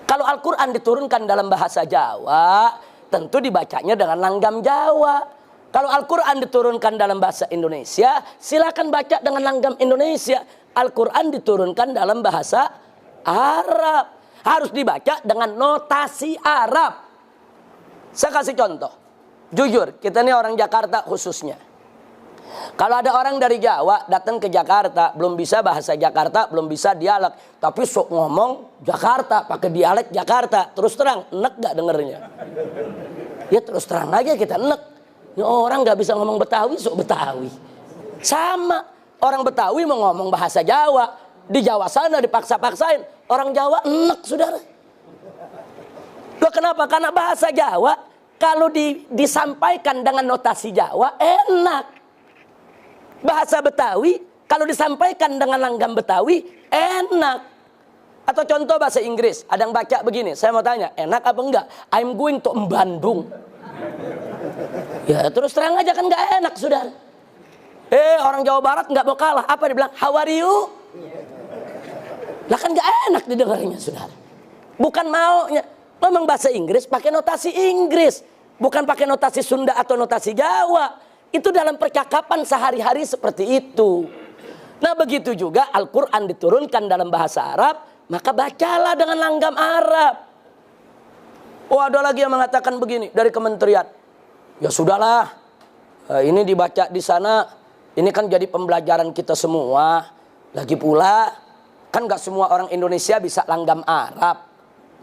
Kalau Al-Quran diturunkan dalam bahasa Jawa, tentu dibacanya dengan langgam Jawa. Kalau Al-Quran diturunkan dalam bahasa Indonesia, silakan baca dengan langgam Indonesia. Al-Quran diturunkan dalam bahasa Arab. Harus dibaca dengan notasi Arab. Saya kasih contoh. Jujur, kita ini orang Jakarta khususnya. Kalau ada orang dari Jawa datang ke Jakarta, belum bisa bahasa Jakarta, belum bisa dialek, tapi sok ngomong Jakarta, pakai dialek Jakarta, terus terang, enek gak dengernya? Ya terus terang aja kita enek. Ini orang gak bisa ngomong Betawi, sok Betawi. Sama, orang Betawi mau ngomong bahasa Jawa, di Jawa sana dipaksa-paksain. Orang Jawa enek, saudara. Loh kenapa? Karena bahasa Jawa kalau disampaikan dengan notasi Jawa enak. Bahasa Betawi kalau disampaikan dengan langgam Betawi enak. Atau contoh bahasa Inggris, ada yang baca begini, saya mau tanya, enak apa enggak? I'm going to Bandung. Ya terus terang aja kan enggak enak, saudara. Orang Jawa Barat enggak mau kalah. Apa dia bilang? How are you? Lah kan gak enak didengarnya, saudara. Bukan maunya. Memang bahasa Inggris pakai notasi Inggris. Bukan pakai notasi Sunda atau notasi Jawa. Itu dalam percakapan sehari-hari seperti itu. Nah begitu juga Al-Quran diturunkan dalam bahasa Arab. Maka bacalah dengan langgam Arab. Oh ada lagi yang mengatakan begini dari kementerian. Ya sudahlah. Ini dibaca di sana. Ini kan jadi pembelajaran kita semua. Lagi pula, kan nggak semua orang Indonesia bisa langgam Arab.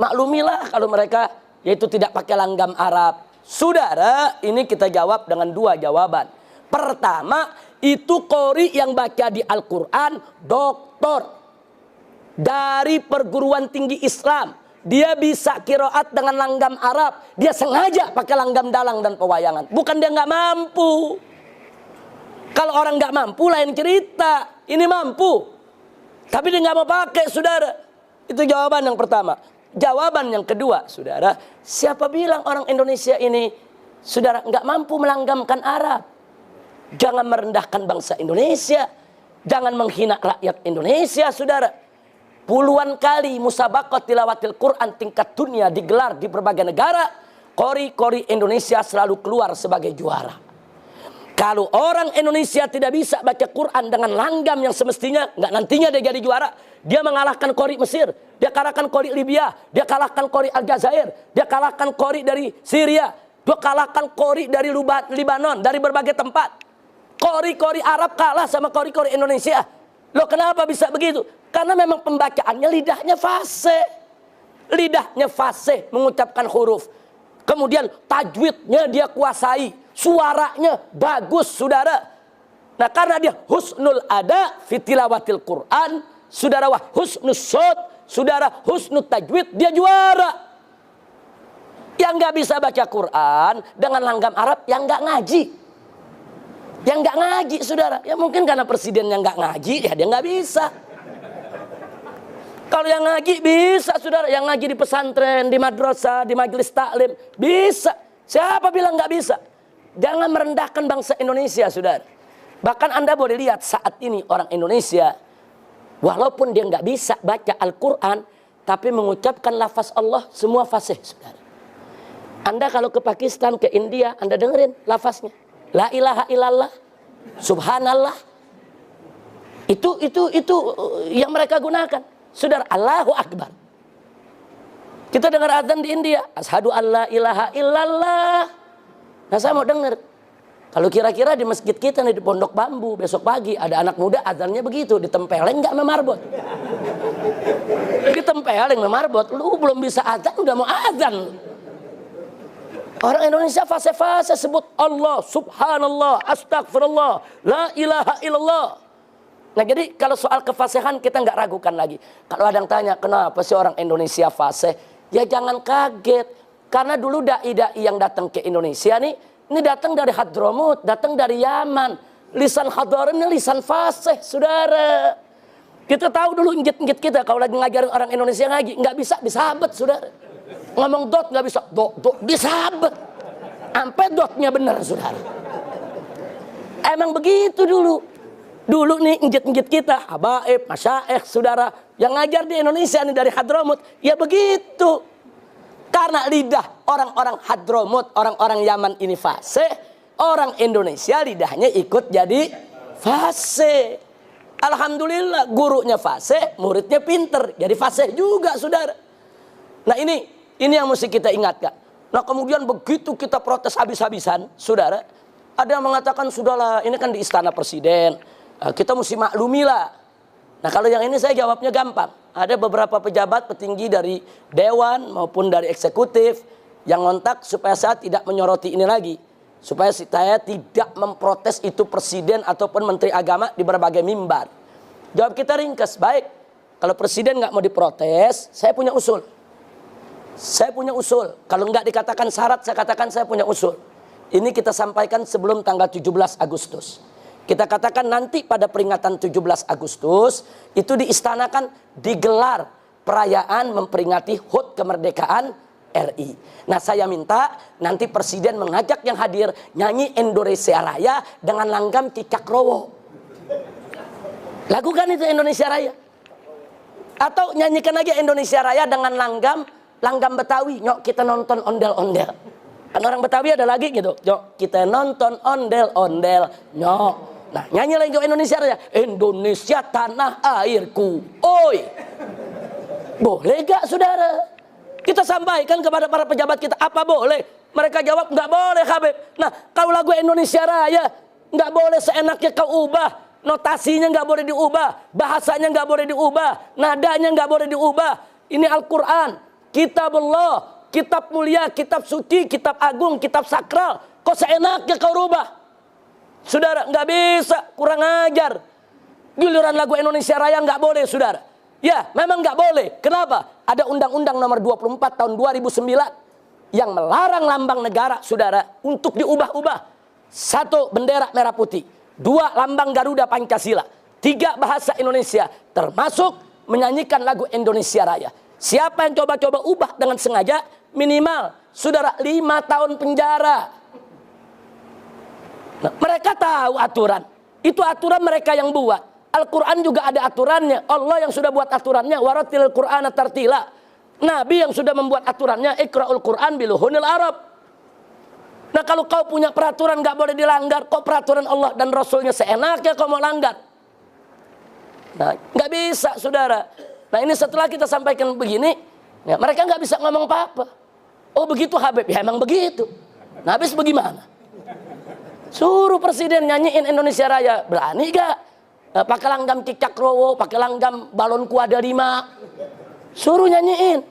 Maklumilah kalau mereka yaitu tidak pakai langgam Arab. Saudara, ini kita jawab dengan dua jawaban. Pertama, itu qori yang baca di Al-Quran, doktor dari perguruan tinggi Islam. Dia bisa qiraat dengan langgam Arab. Dia sengaja pakai langgam dalang dan pewayangan. Bukan dia nggak mampu. Kalau orang nggak mampu lain cerita. Ini mampu, tapi dia nggak mau pakai, saudara. Itu jawaban yang pertama. Jawaban yang kedua, saudara, siapa bilang orang Indonesia ini, saudara, nggak mampu melanggamkan Arab? Jangan merendahkan bangsa Indonesia, jangan menghina rakyat Indonesia, saudara. Puluhan kali musabaqah tilawatil Quran tingkat dunia digelar di berbagai negara, qori-qori Indonesia selalu keluar sebagai juara. Kalau orang Indonesia tidak bisa baca Quran dengan langgam yang semestinya, nggak nantinya dia jadi juara. Dia mengalahkan qori Mesir, dia kalahkan qori Libya, dia kalahkan qori Aljazair, dia kalahkan qori dari Syria, dia kalahkan qori dari Libanon, dari berbagai tempat. Qori-qori Arab kalah sama qori-qori Indonesia. Loh, kenapa bisa begitu? Karena memang pembacaannya lidahnya fasih. Lidahnya fasih mengucapkan huruf. Kemudian tajwidnya dia kuasai. Suaranya bagus, saudara. Nah, karena dia husnul ada fi tilawatil Quran, saudara, wah husnus shot, saudara, husnul tajwid, dia juara. Yang nggak bisa baca Quran dengan langgam Arab, yang nggak ngaji. Yang nggak ngaji, saudara. Ya mungkin karena presiden yang nggak ngaji, ya dia nggak bisa. Kalau yang ngaji bisa, saudara. Yang ngaji di pesantren, di madrasah, di majelis taklim, bisa. Siapa bilang nggak bisa? Jangan merendahkan bangsa Indonesia, saudara. Bahkan Anda boleh lihat saat ini orang Indonesia, walaupun dia nggak bisa baca Al-Quran, tapi mengucapkan lafaz Allah semua fasih, saudara. Anda kalau ke Pakistan, ke India, Anda dengerin lafaznya. La ilaha illallah, subhanallah. Itu yang mereka gunakan. Saudara, Allahu Akbar. Kita dengar azan di India, asyhadu alla ilaha illallah. Nah, saya mau dengar. Kalau kira-kira di masjid kita nih di Pondok Bambu besok pagi ada anak muda azannya begitu, ditempelin nggak memarbot? Ditempelin memarbot, lu belum bisa azan udah mau azan. Orang Indonesia fase-fase sebut Allah, subhanallah, astagfirullah, la ilaha illallah. Nah, jadi kalau soal kefasihan kita nggak ragukan lagi. Kalau ada yang tanya kenapa sih orang Indonesia fasih, ya jangan kaget. Karena dulu dai-dai yang datang ke Indonesia nih, ini datang dari Hadramut, datang dari Yaman. Lisan Hadar ini lisan fasih, saudara. Kita tahu dulu injit-injit kita kalau lagi ngajarin orang Indonesia ngaji, nggak bisa disabet, saudara. Ngomong dot nggak bisa, dot disabet. Sampai dotnya benar, saudara. Emang begitu dulu. Dulu nih injit-injit kita, habaib, masyaikh, saudara, yang ngajar di Indonesia nih dari Hadramut, ya begitu. Karena lidah orang-orang Hadramut, orang-orang Yaman ini fasih, orang Indonesia lidahnya ikut jadi fasih. Alhamdulillah gurunya fasih, muridnya pinter, jadi fasih juga, saudara. Nah, ini yang mesti kita ingatkan. Nah, kemudian begitu kita protes habis-habisan, saudara, ada yang mengatakan sudahlah, ini kan di istana presiden, kita mesti maklumilah. Nah, kalau yang ini saya jawabnya gampang. Ada beberapa pejabat petinggi dari dewan maupun dari eksekutif yang ngontak supaya saya tidak menyoroti ini lagi. Supaya saya tidak memprotes itu presiden ataupun menteri agama di berbagai mimbar. Jawab kita ringkas, baik. Kalau presiden nggak mau diprotes, saya punya usul. Saya punya usul. Kalau nggak dikatakan syarat, saya katakan saya punya usul. Ini kita sampaikan sebelum tanggal 17 Agustus. Kita katakan nanti pada peringatan 17 Agustus itu diistanakan digelar perayaan memperingati HUT kemerdekaan RI. Nah, saya minta nanti presiden mengajak yang hadir nyanyi Indonesia Raya dengan langgam Cicak Rowo. Lakukan itu Indonesia Raya. Atau nyanyikan aja Indonesia Raya dengan langgam Betawi. Nyok kita nonton ondel-ondel. Kan orang Betawi ada lagi gitu. Nyok kita nonton ondel-ondel. Nyok. Nah, nyanyi lagi Indonesia Raya. Indonesia tanah airku. Oi. Boleh gak, saudara? Kita sampaikan kepada para pejabat kita, apa boleh? Mereka jawab, nggak boleh, Habib. Nah, kalau lagu Indonesia Raya, nggak boleh seenaknya kau ubah. notasinya nggak boleh diubah, bahasanya nggak boleh diubah, nadanya nggak boleh diubah. Ini Al-Quran, kitab Allah, kitab mulia, kitab suci, kitab agung, kitab sakral. Kok seenaknya kau rubah? Saudara, nggak bisa, kurang ajar. Giliran lagu Indonesia Raya nggak boleh, saudara. Ya, memang nggak boleh. Kenapa? Ada Undang-Undang nomor 24 tahun 2009 yang melarang lambang negara, saudara, untuk diubah-ubah. 1, bendera merah putih. 2, lambang Garuda Pancasila. 3, bahasa Indonesia, termasuk menyanyikan lagu Indonesia Raya. Siapa yang coba-coba ubah dengan sengaja, minimal, saudara, 5 tahun penjara. Nah, mereka tahu aturan. Itu aturan mereka yang buat. Al-Quran juga ada aturannya. Allah yang sudah buat aturannya. Waratil Qur'ana tartila. Nabi yang sudah membuat aturannya. Iqra'ul Qur'an biluhunil Arab. Nah, kalau kau punya peraturan gak boleh dilanggar, kok peraturan Allah dan Rasulnya seenaknya kau mau langgar? Nah, gak bisa, saudara. Nah, ini setelah kita sampaikan begini, ya, mereka gak bisa ngomong apa-apa. Oh begitu Habib, ya emang begitu. Nah, habis bagaimana? Suruh presiden nyanyiin Indonesia Raya, berani gak? Pakai langgam Cicak Rowo, pakai langgam Balon Kuada 5, suruh nyanyiin.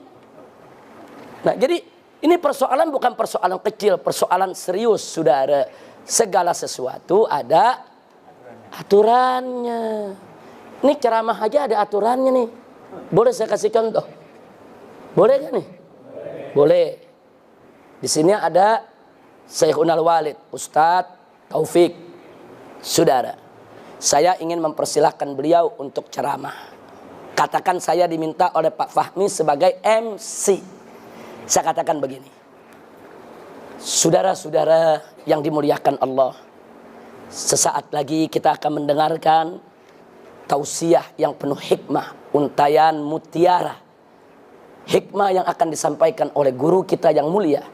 Nah, jadi ini persoalan bukan persoalan kecil, persoalan serius, saudara. Segala sesuatu ada aturannya. Ini ceramah aja ada aturannya nih. Boleh saya kasih contoh? Boleh kan nih? Boleh. Di sini ada Syekhul Walid, Ustadz Taufik, saudara. Saya ingin mempersilahkan beliau untuk ceramah. Katakan saya diminta oleh Pak Fahmi sebagai MC. Saya katakan begini. Saudara-saudara yang dimuliakan Allah, sesaat lagi kita akan mendengarkan tausiah yang penuh hikmah, untayan mutiara. Hikmah yang akan disampaikan oleh guru kita yang mulia,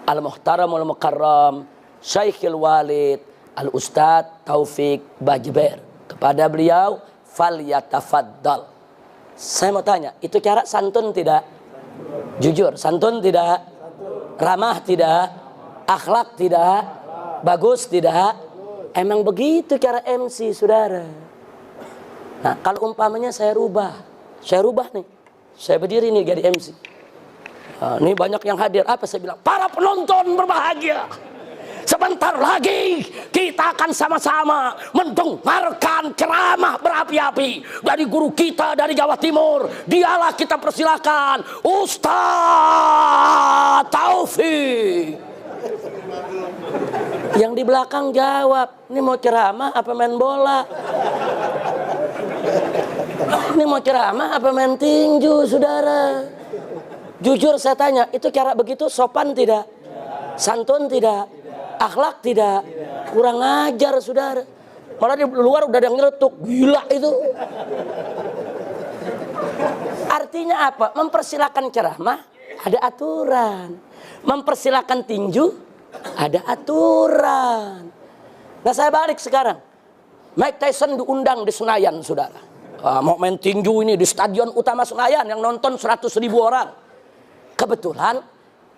Al-Muhtaramul Mukarram, Syekhul Walid, Al-Ustadz Taufik Bajber. Kepada beliau, falyatafaddal. Saya mau tanya, itu cara santun tidak? Jujur, santun tidak? Ramah tidak? Akhlak tidak? Bagus tidak? Emang begitu cara MC, saudara. Nah, kalau umpamanya saya rubah nih. Saya berdiri nih jadi MC. Nah, ini banyak yang hadir. Apa saya bilang? Para penonton berbahagia. Sebentar lagi kita akan sama-sama mendengarkan ceramah berapi-api dari guru kita dari Jawa Timur. Dialah kita persilakan, Ustadz Taufik. Yang di belakang jawab, ini mau ceramah apa main bola? Ini mau ceramah apa main tinju, saudara? Jujur saya tanya, itu cara begitu sopan tidak? Santun tidak? Akhlak tidak? Kurang ajar, saudara. Malah di luar udah ada yang nyeletuk, gila itu. Artinya apa? Mempersilahkan ceramah ada aturan. Mempersilahkan tinju ada aturan. Nah, saya balik sekarang. Mike Tyson diundang di Senayan, saudara. Mau main tinju ini di Stadion Utama Senayan yang nonton 100.000 orang. Kebetulan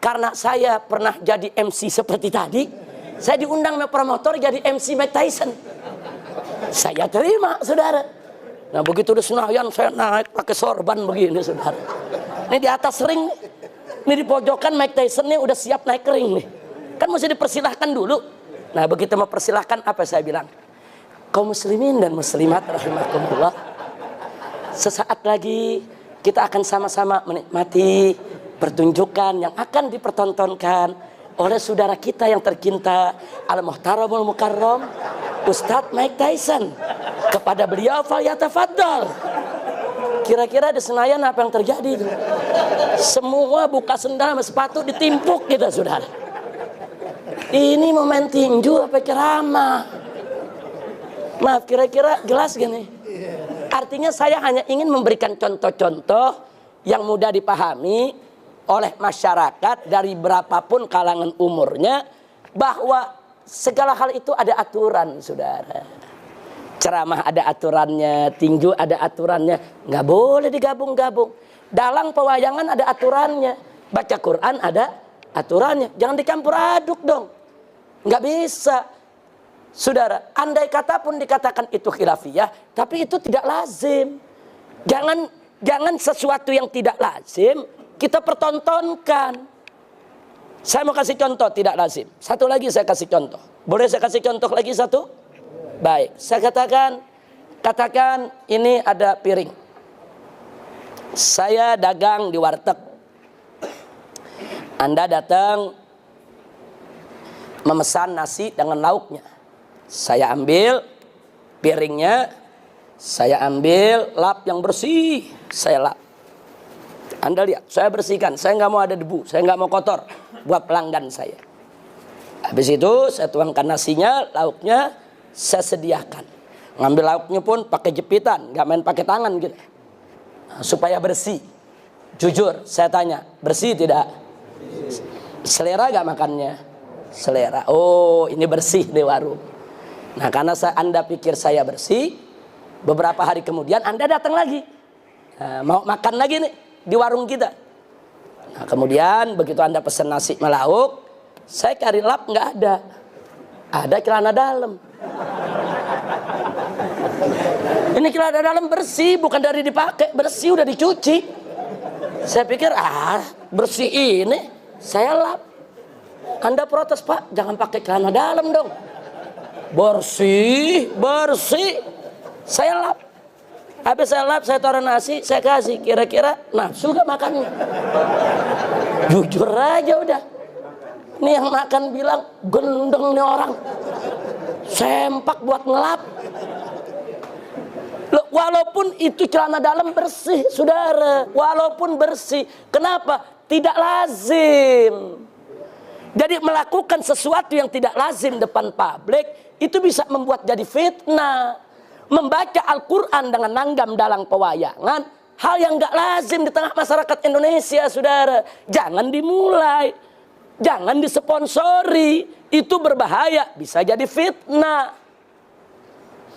karena saya pernah jadi MC seperti tadi, saya diundang sama promotor jadi MC Mike Tyson. Saya terima, saudara. Nah, begitu di Senayan saya naik pakai sorban begini, saudara. Ini di atas ring, ini di pojokan Mike Tyson nih udah siap naik ring nih. Kan mesti dipersilahkan dulu. Nah, begitu mau persilahkan apa saya bilang? Kaum muslimin dan muslimat rahimakumullah. Sesaat lagi kita akan sama-sama menikmati pertunjukan yang akan dipertontonkan oleh saudara kita yang tercinta Al-Muhtaramul Mukarram Ustadz Mike Tyson. Kepada beliau falyatafaddal. Kira-kira di Senayan apa yang terjadi itu? Semua buka sendal sama sepatu ditimpuk kita, saudara. Ini momen tinju apa ceramah? Maaf, kira-kira jelas gini. Artinya saya hanya ingin memberikan contoh-contoh yang mudah dipahami oleh masyarakat dari berapapun kalangan umurnya, bahwa segala hal itu ada aturan, saudara. Ceramah ada aturannya, tinju ada aturannya, nggak boleh digabung-gabung. Dalang pewayangan ada aturannya, baca Quran ada aturannya, jangan dicampur aduk dong. Nggak bisa. Saudara, andai kata pun dikatakan itu khilafiyah, tapi itu tidak lazim. Jangan sesuatu yang tidak lazim kita pertontonkan. Saya mau kasih contoh tidak lazim. Satu lagi saya kasih contoh. Boleh saya kasih contoh lagi satu? Baik, saya katakan ini ada piring. Saya dagang di warteg. Anda datang memesan nasi dengan lauknya. Saya ambil piringnya, saya ambil lap yang bersih, saya lap. Anda lihat, saya bersihkan, saya nggak mau ada debu, saya nggak mau kotor buat pelanggan saya. Habis itu saya tuangkan nasinya, lauknya saya sediakan. Ngambil lauknya pun pakai jepitan, nggak main pakai tangan gitu. Nah, supaya bersih. Jujur, saya tanya, bersih tidak? Selera nggak makannya? Selera. Oh, ini bersih di warung. Nah, karena Anda pikir saya bersih, beberapa hari kemudian Anda datang lagi. Nah, mau makan lagi nih di warung kita. Nah, kemudian begitu Anda pesan nasi melauk, saya cari lap nggak ada. Ada celana dalam. Ini celana dalam bersih, bukan dari dipakai, bersih udah dicuci. Saya pikir bersih ini, saya lap. Anda protes, Pak, jangan pakai celana dalam dong. Bersih. Saya lap. Habis saya lap, saya taruh nasi, saya kasih. Kira-kira nafsu gak makannya? Jujur aja udah. Ini yang makan bilang, gendeng nih orang. Sempak buat ngelap. Loh, walaupun itu celana dalam bersih, saudara. Walaupun bersih. Kenapa? Tidak lazim. Jadi melakukan sesuatu yang tidak lazim depan publik, itu bisa membuat jadi fitnah. Membaca Al-Quran dengan nanggam dalang pewayangan, hal yang gak lazim di tengah masyarakat Indonesia, saudara. Jangan dimulai. Jangan disponsori. Itu berbahaya, bisa jadi fitnah.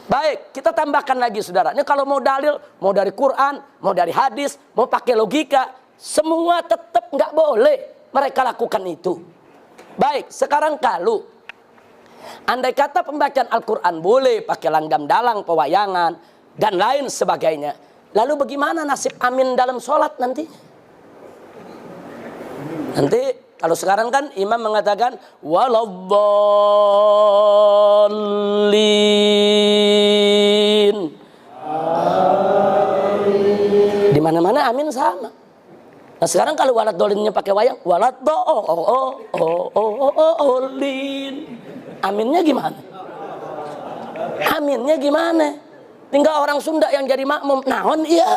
Baik, kita tambahkan lagi, saudara. Ini kalau mau dalil, mau dari Quran, mau dari hadis, mau pakai logika, semua tetap gak boleh mereka lakukan itu. Baik, sekarang kalau andai kata pembacaan Al-Quran boleh pakai langgam dalang, pewayangan, dan lain sebagainya. Lalu bagaimana nasib amin dalam sholat nanti? Nanti kalau sekarang kan imam mengatakan waladdallin. Di mana-mana amin sama. Nah sekarang kalau waladdolinnya pakai wayang, waladdallin. Aminnya gimana? Aminnya gimana? Tinggal orang Sunda yang jadi makmum. Naon iya?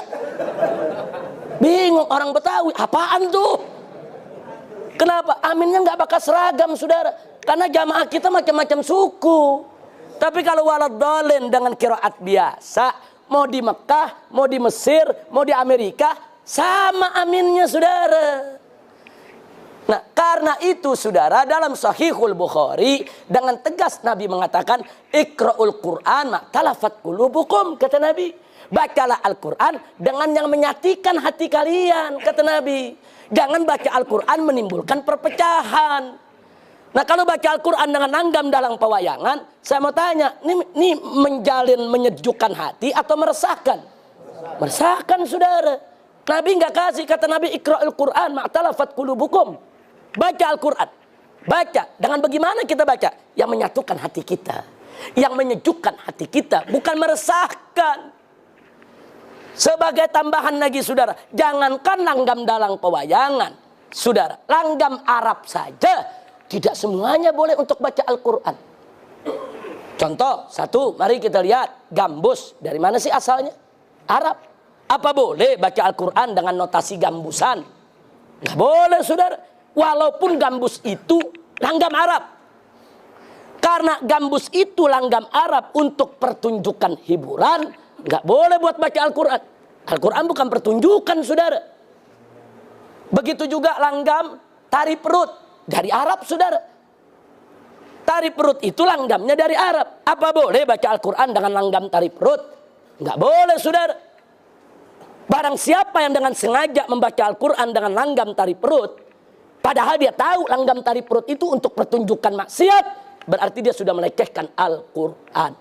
Bingung orang Betawi. Apaan tuh? Kenapa? Aminnya nggak bakal seragam, saudara. Karena jamaah kita macam-macam suku. Tapi kalau waladdallin dengan qiraat biasa, mau di Mekah, mau di Mesir, mau di Amerika, sama aminnya, saudara. Nah, karena itu, saudara, dalam Sahihul Bukhari dengan tegas Nabi mengatakan, Iqra'ul Qur'an ma'talafat qulubukum, kata Nabi. Bacalah Al-Quran dengan yang menyatikan hati kalian, kata Nabi. Jangan baca Al-Quran menimbulkan perpecahan. Nah, kalau baca Al-Quran dengan nanggam dalang pewayangan, saya mau tanya, ini menjalin menyejukkan hati atau meresahkan? Meresahkan, saudara. Nabi nggak kasih, kata Nabi, Iqra'ul Qur'an ma'talafat qulubukum. Baca Al-Quran. Baca. Dengan bagaimana kita baca? Yang menyatukan hati kita. Yang menyejukkan hati kita. Bukan meresahkan. Sebagai tambahan lagi, saudara. Jangankan langgam dalang pewayangan. Saudara, langgam Arab saja. Tidak semuanya boleh untuk baca Al-Quran. Contoh, satu. Mari kita lihat. Gambus. Dari mana sih asalnya? Arab. Apa boleh baca Al-Quran dengan notasi gambusan? Nggak boleh, saudara. Walaupun gambus itu langgam Arab. Karena gambus itu langgam Arab untuk pertunjukan hiburan, nggak boleh buat baca Al-Quran. Al-Quran bukan pertunjukan, saudara. Begitu juga langgam tari perut. Dari Arab, saudara. Tari perut itu langgamnya dari Arab. Apa boleh baca Al-Quran dengan langgam tari perut? Nggak boleh, saudara. Barang siapa yang dengan sengaja membaca Al-Quran dengan langgam tari perut, padahal dia tahu langgam tari perut itu untuk pertunjukan maksiat, berarti dia sudah melecehkan Al-Quran.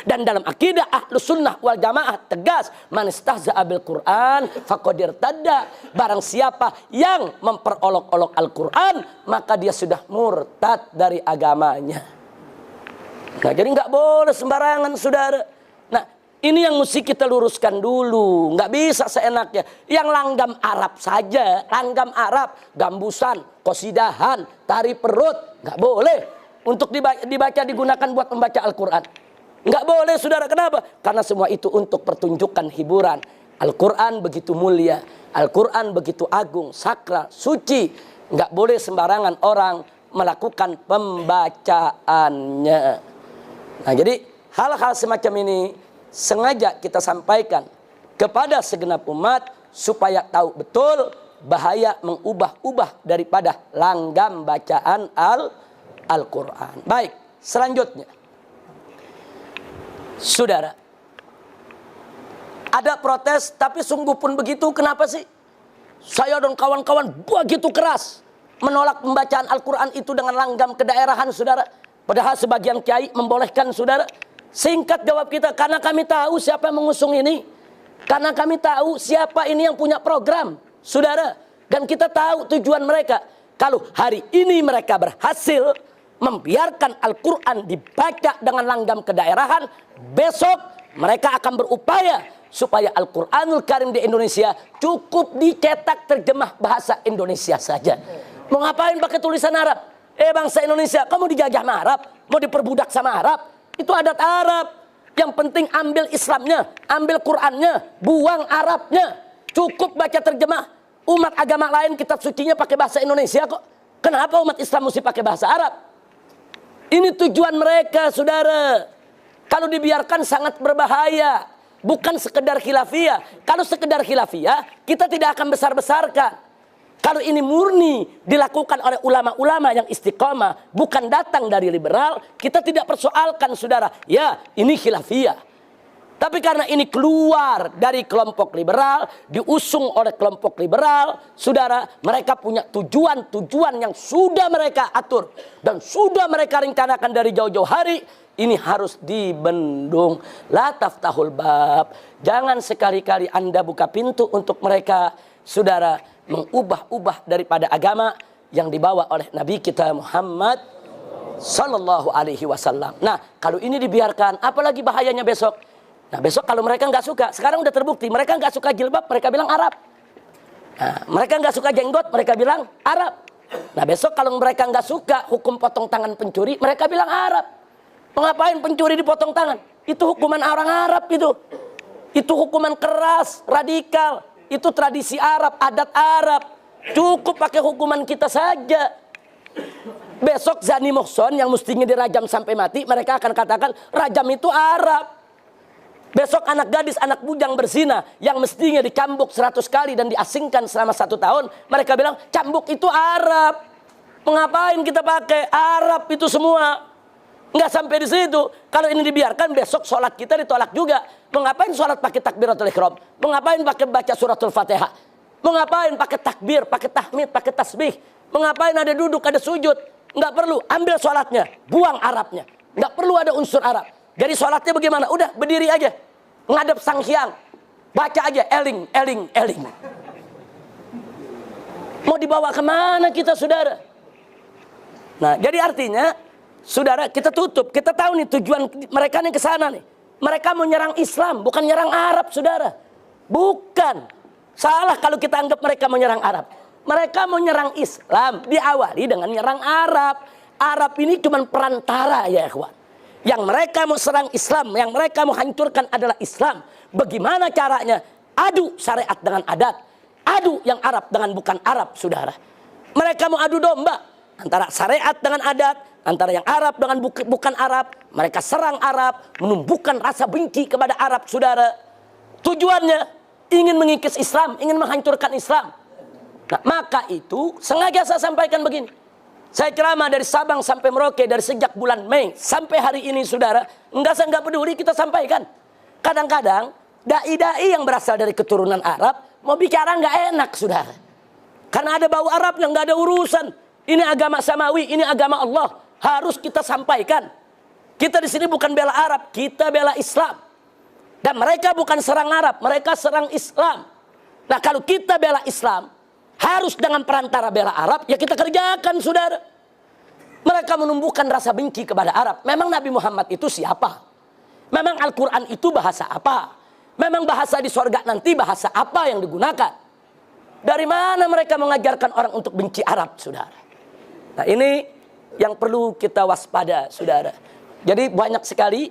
Dan dalam akidah Ahlus Sunnah wal Jamaah tegas, man istahza'a bil Quran faqad irtadda. Barang siapa yang memperolok-olok Al-Quran, maka dia sudah murtad dari agamanya. Nah, jadi nggak boleh sembarangan, saudara. Nah, ini yang mesti kita luruskan dulu. Nggak bisa seenaknya. Yang langgam Arab saja, langgam Arab, gambusan, qasidahan, tari perut, nggak boleh untuk dibaca digunakan buat membaca Al-Quran. Nggak boleh, saudara. Kenapa? Karena semua itu untuk pertunjukan hiburan. Al-Quran begitu mulia, Al-Quran begitu agung, sakral, suci. Nggak boleh sembarangan orang melakukan pembacaannya. Nah, jadi hal-hal semacam ini sengaja kita sampaikan kepada segenap umat supaya tahu betul bahaya mengubah-ubah daripada langgam bacaan Al-Quran. Baik, selanjutnya, saudara, ada protes, tapi sungguh pun begitu. Kenapa sih saya dan kawan-kawan begitu keras menolak pembacaan Al-Quran itu dengan langgam kedaerahan, saudara? Padahal sebagian kiai membolehkan, saudara. Singkat jawab kita, karena kami tahu siapa yang mengusung ini. Karena kami tahu siapa ini yang punya program, saudara. Dan kita tahu tujuan mereka. Kalau hari ini mereka berhasil membiarkan Al-Quran dibaca dengan langgam kedaerahan, besok mereka akan berupaya supaya Al-Quranul Karim di Indonesia cukup dicetak terjemah bahasa Indonesia saja. Mau ngapain pakai tulisan Arab? Bangsa Indonesia, kamu dijajah sama Arab? Mau diperbudak sama Arab? Itu adat Arab. Yang penting ambil Islamnya, ambil Qurannya, buang Arabnya. Cukup baca terjemah. Umat agama lain kitab sucinya pakai bahasa Indonesia kok. Kenapa umat Islam mesti pakai bahasa Arab? Ini tujuan mereka, saudara. Kalau dibiarkan sangat berbahaya. Bukan sekedar khilafiyah. Kalau sekedar khilafiyah, kita tidak akan besar-besarkan. Kalau ini murni dilakukan oleh ulama-ulama yang istiqomah, bukan datang dari liberal, kita tidak persoalkan, saudara. Ya, ini khilafiyah. Tapi karena ini keluar dari kelompok liberal, diusung oleh kelompok liberal, saudara, mereka punya tujuan-tujuan yang sudah mereka atur dan sudah mereka rencanakan dari jauh-jauh hari. Ini harus dibendung. La taftahul bab. Jangan sekali-kali Anda buka pintu untuk mereka, saudara, mengubah-ubah daripada agama yang dibawa oleh Nabi kita Muhammad Sallallahu Alaihi Wasallam. Nah, kalau ini dibiarkan, apalagi bahayanya besok. Nah, besok kalau mereka nggak suka, sekarang udah terbukti, mereka nggak suka jilbab, mereka bilang Arab. Nah, mereka nggak suka jenggot, mereka bilang Arab. Nah, besok kalau mereka nggak suka hukum potong tangan pencuri, mereka bilang Arab. Mengapain pencuri dipotong tangan? Itu hukuman orang Arab itu. Itu hukuman keras, radikal. Itu tradisi Arab, adat Arab. Cukup pakai hukuman kita saja. Besok zani muhson yang mestinya dirajam sampai mati, mereka akan katakan rajam itu Arab. Besok anak gadis, anak bujang berzina yang mestinya dicambuk 100 kali dan diasingkan selama 1 tahun, mereka bilang cambuk itu Arab. Mengapain kita pakai Arab itu semua? Nggak sampai di situ. Kalau ini dibiarkan, besok sholat kita ditolak juga. Mengapain sholat pakai takbiratul ihram? Mengapain pakai baca suratul Fatihah? Mengapain pakai takbir, pakai tahmid, pakai tasbih? Mengapain ada duduk, ada sujud? Nggak perlu. Ambil sholatnya, buang Arabnya. Nggak perlu ada unsur Arab. Jadi sholatnya bagaimana? Udah berdiri aja, ngadep sang hyang, baca aja eling, eling, eling. Mau dibawa kemana kita, saudara? Nah, jadi artinya, saudara, kita tutup. Kita tahu nih tujuan mereka nih ke sana nih. Mereka mau nyerang Islam, bukan nyerang Arab, saudara. Bukan. Salah kalau kita anggap mereka mau nyerang Arab. Mereka mau nyerang Islam, diawali dengan nyerang Arab. Arab ini cuma perantara, ya ikhwan. Yang mereka mau serang Islam, yang mereka mau hancurkan adalah Islam. Bagaimana caranya? Adu syariat dengan adat. Adu yang Arab dengan bukan Arab, saudara. Mereka mau adu domba antara syariat dengan adat, antara yang Arab dengan bukan Arab. Mereka serang Arab, menumbuhkan rasa benci kepada Arab, saudara. Tujuannya ingin mengikis Islam, ingin menghancurkan Islam. Nah, maka itu sengaja saya sampaikan begini. Saya ceramah dari Sabang sampai Merauke dari sejak bulan Mei sampai hari ini, saudara. Enggak peduli, kita sampaikan. Kadang-kadang dai-dai yang berasal dari keturunan Arab mau bicara nggak enak, saudara. Karena ada bau Arab yang nggak ada urusan. Ini agama samawi, ini agama Allah. harus kita sampaikan. Kita di sini bukan bela Arab, kita bela Islam. Dan mereka bukan serang Arab, mereka serang Islam. Nah, kalau kita bela Islam, harus dengan perantara bela Arab, ya kita kerjakan, saudara. Mereka menumbuhkan rasa benci kepada Arab. Memang Nabi Muhammad itu siapa? Memang Al-Quran itu bahasa apa? Memang bahasa di sorga nanti bahasa apa yang digunakan? Dari mana mereka mengajarkan orang untuk benci Arab, saudara? Nah, ini yang perlu kita waspada, saudara. Jadi banyak sekali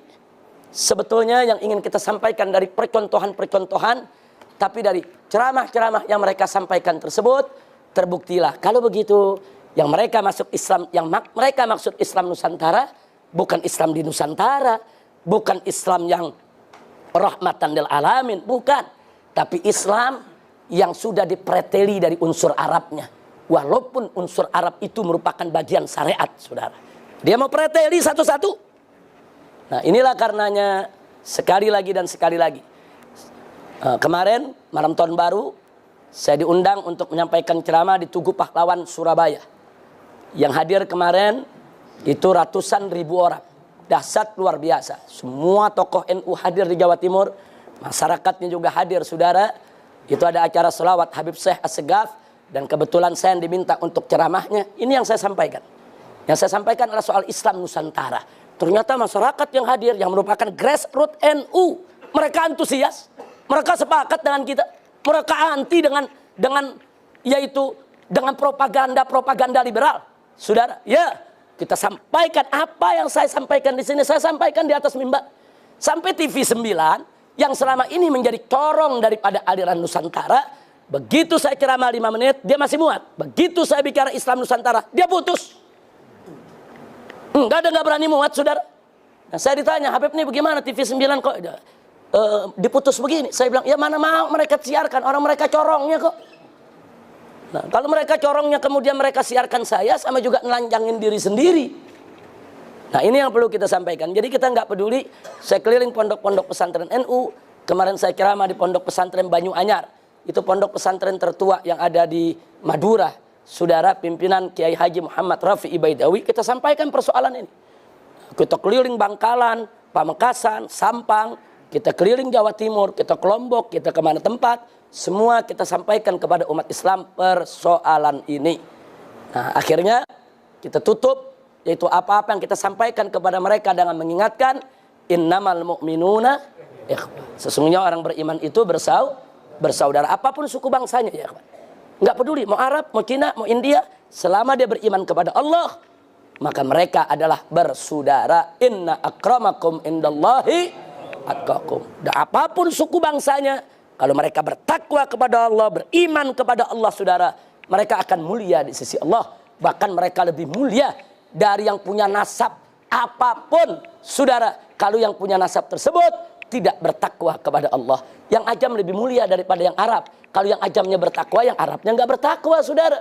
sebetulnya yang ingin kita sampaikan dari percontohan-percontohan, tapi dari ceramah-ceramah yang mereka sampaikan tersebut, terbuktilah kalau begitu yang mereka masuk Islam, yang mereka maksud Islam Nusantara, bukan Islam di Nusantara, bukan Islam yang rahmatan lil alamin, bukan. Tapi Islam yang sudah dipreteli dari unsur Arabnya. Walaupun unsur Arab itu merupakan bagian syariat, saudara. Dia mau preteli satu-satu. Nah, inilah karenanya sekali lagi dan sekali lagi. Kemarin, malam tahun baru, saya diundang untuk menyampaikan ceramah di Tugu Pahlawan, Surabaya. Yang hadir kemarin itu ratusan ribu orang. Dahsyat luar biasa. Semua tokoh NU hadir di Jawa Timur. Masyarakatnya juga hadir, saudara. Itu ada acara selawat Habib Syekh As-Segaf. Dan kebetulan saya yang diminta untuk ceramahnya. Ini yang saya sampaikan. Yang saya sampaikan adalah soal Islam Nusantara. Ternyata masyarakat yang hadir, yang merupakan grassroots NU. Mereka antusias. Mereka sepakat dengan kita. Mereka anti dengan propaganda liberal. Saudara, ya, kita sampaikan apa yang saya sampaikan di sini, saya sampaikan di atas mimbar. Sampai TV 9 yang selama ini menjadi corong daripada aliran Nusantara, begitu saya ceramah 5 menit, dia masih muat. Begitu saya bicara Islam Nusantara, dia putus. Nggak berani muat, saudara. Nah, saya ditanya, Habib ini bagaimana TV 9 kok diputus begini? Saya bilang, ya mana mau mereka siarkan, orang mereka corongnya kok. Nah, kalau mereka corongnya kemudian mereka siarkan saya, sama juga nelanjangin diri sendiri. Nah, ini yang perlu kita sampaikan. Jadi kita nggak peduli. Saya keliling pondok-pondok pesantren NU. Kemarin saya ceramah di pondok pesantren Banyu Anyar. Itu pondok pesantren tertua yang ada di Madura. Saudara pimpinan Kiai Haji Muhammad Rafi'i Baidawi. Kita sampaikan persoalan ini. Kita keliling Bangkalan, Pamekasan, Sampang. Kita keliling Jawa Timur, kita ke Lombok, kita kemana tempat. Semua kita sampaikan kepada umat Islam persoalan ini. Nah, akhirnya kita tutup, yaitu apa-apa yang kita sampaikan kepada mereka dengan mengingatkan innamal mu'minuna ikhwah. Sesungguhnya orang beriman itu bersaudara, apapun suku bangsanya, ya ikhwan. Enggak peduli mau Arab, mau Cina, mau India, selama dia beriman kepada Allah, maka mereka adalah bersaudara. Inna akramakum indallahi atqakum. Dan apapun suku bangsanya, kalau mereka bertakwa kepada Allah, beriman kepada Allah, saudara, mereka akan mulia di sisi Allah. Bahkan mereka lebih mulia dari yang punya nasab apapun, saudara. Kalau yang punya nasab tersebut tidak bertakwa kepada Allah. Yang ajam lebih mulia daripada yang Arab. Kalau yang ajamnya bertakwa, yang Arabnya nggak bertakwa, saudara.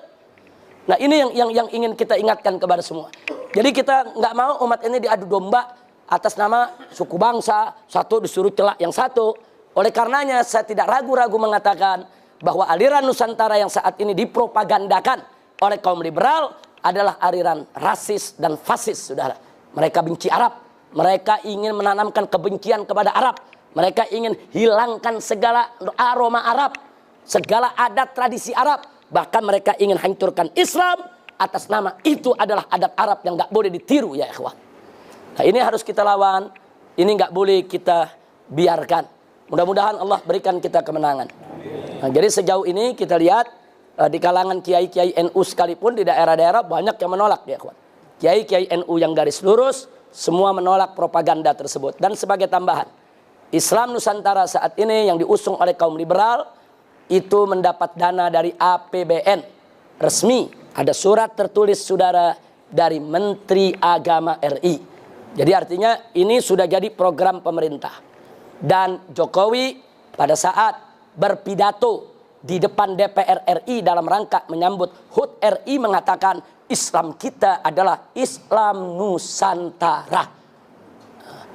Nah, ini yang ingin kita ingatkan kepada semua. Jadi kita nggak mau umat ini diadu domba atas nama suku bangsa, satu disuruh celak yang satu. Oleh karenanya saya tidak ragu-ragu mengatakan bahwa aliran Nusantara yang saat ini dipropagandakan oleh kaum liberal adalah aliran rasis dan fasis, saudara. Mereka benci Arab. Mereka ingin menanamkan kebencian kepada Arab. Mereka ingin hilangkan segala aroma Arab, segala adat tradisi Arab. Bahkan mereka ingin hancurkan Islam atas nama itu adalah adat Arab yang nggak boleh ditiru, ya ikhwan. Nah, ini harus kita lawan. Ini nggak boleh kita biarkan. Mudah-mudahan Allah berikan kita kemenangan. Nah, jadi sejauh ini kita lihat di kalangan kiai-kiai NU sekalipun di daerah-daerah banyak yang menolak, ya kawan. Kiai-kiai NU yang garis lurus semua menolak propaganda tersebut. Dan sebagai tambahan, Islam Nusantara saat ini yang diusung oleh kaum liberal itu mendapat dana dari APBN resmi. Ada surat tertulis, saudara, dari Menteri Agama RI. Jadi artinya ini sudah jadi program pemerintah. Dan Jokowi pada saat berpidato di depan DPR RI dalam rangka menyambut HUT RI mengatakan Islam kita adalah Islam Nusantara.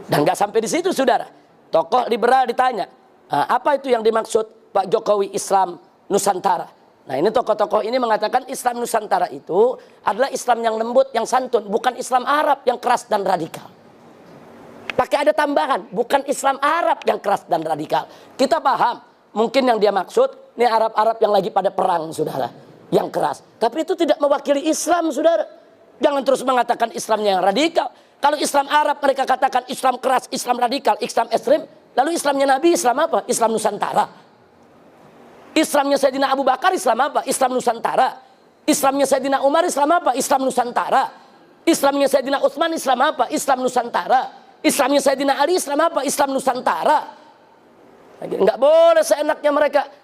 Dan nggak sampai di situ, saudara. Tokoh liberal ditanya, apa itu yang dimaksud Pak Jokowi Islam Nusantara? Nah ini tokoh-tokoh ini mengatakan Islam Nusantara itu adalah Islam yang lembut, yang santun. Bukan Islam Arab yang keras dan radikal. Pakai ada tambahan, bukan Islam Arab yang keras dan radikal. Kita paham, mungkin yang dia maksud, ini Arab-Arab yang lagi pada perang, saudara. Yang keras. Tapi itu tidak mewakili Islam, saudara. Jangan terus mengatakan Islamnya yang radikal. Kalau Islam Arab mereka katakan Islam keras, Islam radikal, Islam ekstrim. Lalu Islamnya Nabi Islam apa? Islam Nusantara. Islamnya Sayyidina Abu Bakar Islam apa? Islam Nusantara. Islamnya Sayyidina Umar Islam apa? Islam Nusantara. Islamnya Sayyidina Utsman Islam apa? Islam Nusantara. Islamnya Sayyidina Ali Islam apa? Islam Nusantara. Nggak boleh seenaknya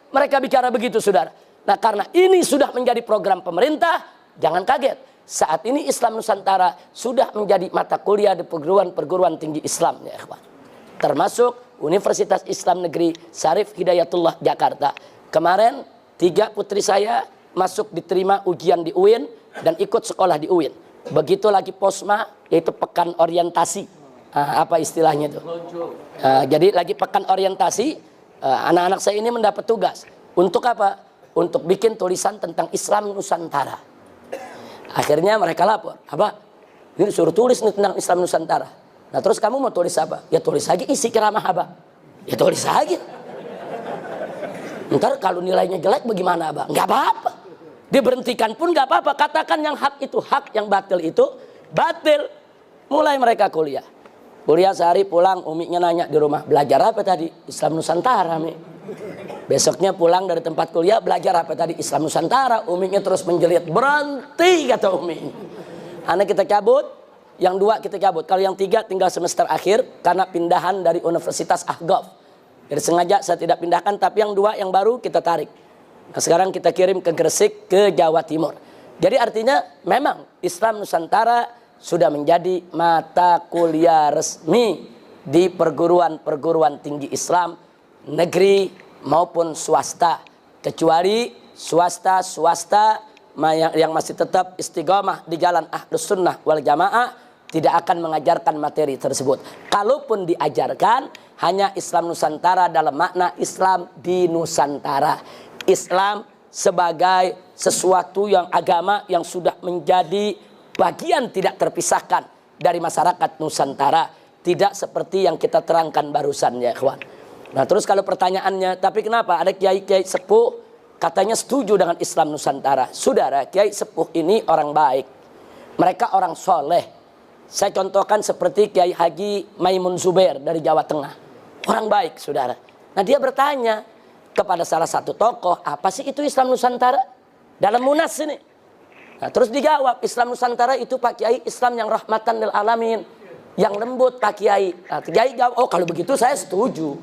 mereka bicara begitu, saudara. Nah karena ini sudah menjadi program pemerintah, jangan kaget. Saat ini Islam Nusantara sudah menjadi mata kuliah di perguruan tinggi Islam, ya ikhwan. Termasuk Universitas Islam Negeri Syarif Hidayatullah Jakarta. Kemarin 3 putri saya masuk diterima ujian di UIN dan ikut sekolah di UIN. Begitu lagi posma, yaitu pekan orientasi. Apa istilahnya itu? Jadi lagi pekan orientasi, anak-anak saya ini mendapat tugas. Untuk apa? Untuk bikin tulisan tentang Islam Nusantara. Akhirnya mereka lapor, apa? Ini suruh tulis nih tentang Islam Nusantara. Nah terus kamu mau tulis apa? Ya tulis aja isi ceramah Abah. Ya tulis aja. Ntar kalau nilainya jelek bagaimana Abah? Nggak apa-apa. Diberhentikan pun nggak apa-apa. Katakan yang hak itu hak, yang batil itu batil. Mulai mereka kuliah. Kuliah sehari pulang, Uminya nanya di rumah, belajar apa tadi? Islam Nusantara, Mi. Besoknya pulang dari tempat kuliah, belajar apa tadi? Islam Nusantara. Uminya terus menjelit, berhenti kata Umi. Anak kita cabut, yang 2 kita cabut. Kalau yang 3 tinggal semester akhir karena pindahan dari Universitas Ahqaf. Jadi sengaja saya tidak pindahkan, tapi yang 2 yang baru kita tarik. Nah, sekarang kita kirim ke Gresik, ke Jawa Timur. Jadi artinya memang Islam Nusantara sudah menjadi mata kuliah resmi di perguruan tinggi Islam negeri maupun swasta, kecuali swasta yang masih tetap istiqomah di jalan Ahlus Sunnah wal Jamaah tidak akan mengajarkan materi tersebut. Kalaupun diajarkan, hanya Islam Nusantara dalam makna Islam di Nusantara. Islam sebagai sesuatu yang agama yang sudah menjadi bagian tidak terpisahkan dari masyarakat Nusantara. Tidak seperti yang kita terangkan barusan, ya ikhwan. Nah terus kalau pertanyaannya, tapi kenapa ada kiai-kiai sepuh katanya setuju dengan Islam Nusantara? Saudara, kiai sepuh ini orang baik. Mereka orang soleh. Saya contohkan seperti Kiai Haji Maimun Zubair dari Jawa Tengah. Orang baik, saudara. Nah dia bertanya kepada salah satu tokoh, apa sih itu Islam Nusantara? Dalam Munas ini. Nah, terus dijawab, Islam Nusantara itu Pak Kiai Islam yang rahmatan lil alamin, yang lembut Pak Kiai. Nah, Kiai jawab, oh kalau begitu saya setuju.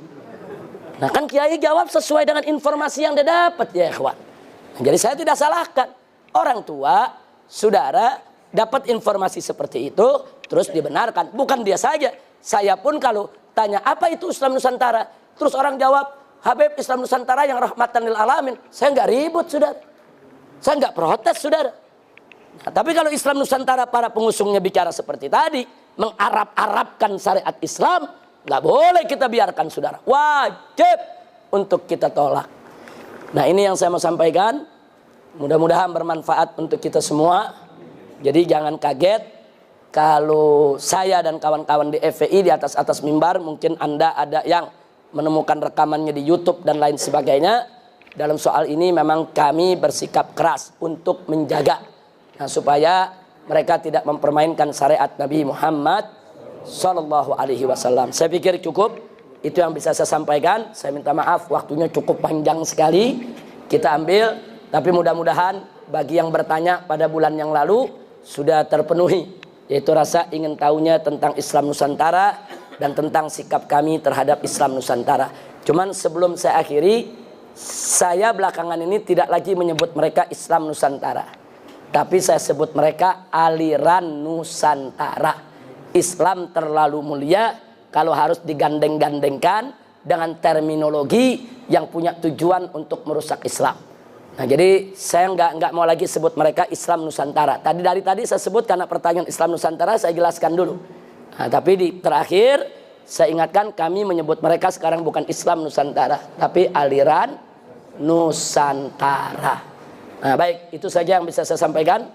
Nah kan Kiai jawab sesuai dengan informasi yang dia dapat, ya ikhwan. Nah, jadi saya tidak salahkan. Orang tua, saudara dapat informasi seperti itu, terus dibenarkan. Bukan dia saja, saya pun kalau tanya apa itu Islam Nusantara, terus orang jawab Habib Islam Nusantara yang rahmatan lil alamin, saya nggak ribut, saudara. Saya nggak protes, saudara. Nah, tapi kalau Islam Nusantara para pengusungnya bicara seperti tadi, mengarab-arabkan syariat Islam, nggak boleh kita biarkan, saudara. Wajib untuk kita tolak. Nah ini yang saya mau sampaikan. Mudah-mudahan bermanfaat untuk kita semua. Jadi jangan kaget kalau saya dan kawan-kawan di FPI di atas mimbar, mungkin Anda ada yang menemukan rekamannya di YouTube dan lain sebagainya. Dalam soal ini memang kami bersikap keras untuk menjaga. Nah, supaya mereka tidak mempermainkan syariat Nabi Muhammad Sallallahu Alaihi Wasallam. Saya pikir cukup, itu yang bisa saya sampaikan. Saya minta maaf, waktunya cukup panjang sekali kita ambil, tapi mudah-mudahan bagi yang bertanya pada bulan yang lalu sudah terpenuhi, yaitu rasa ingin tahunya tentang Islam Nusantara dan tentang sikap kami terhadap Islam Nusantara. Cuman sebelum saya akhiri, saya belakangan ini tidak lagi menyebut mereka Islam Nusantara, tapi saya sebut mereka aliran Nusantara. Islam terlalu mulia kalau harus digandeng-gandengkan dengan terminologi yang punya tujuan untuk merusak Islam. Nah jadi saya nggak mau lagi sebut mereka Islam Nusantara. Dari tadi saya sebut karena pertanyaan Islam Nusantara, saya jelaskan dulu. Nah, tapi di terakhir saya ingatkan, kami menyebut mereka sekarang bukan Islam Nusantara, tapi aliran Nusantara. Nah, baik, itu saja yang bisa saya sampaikan.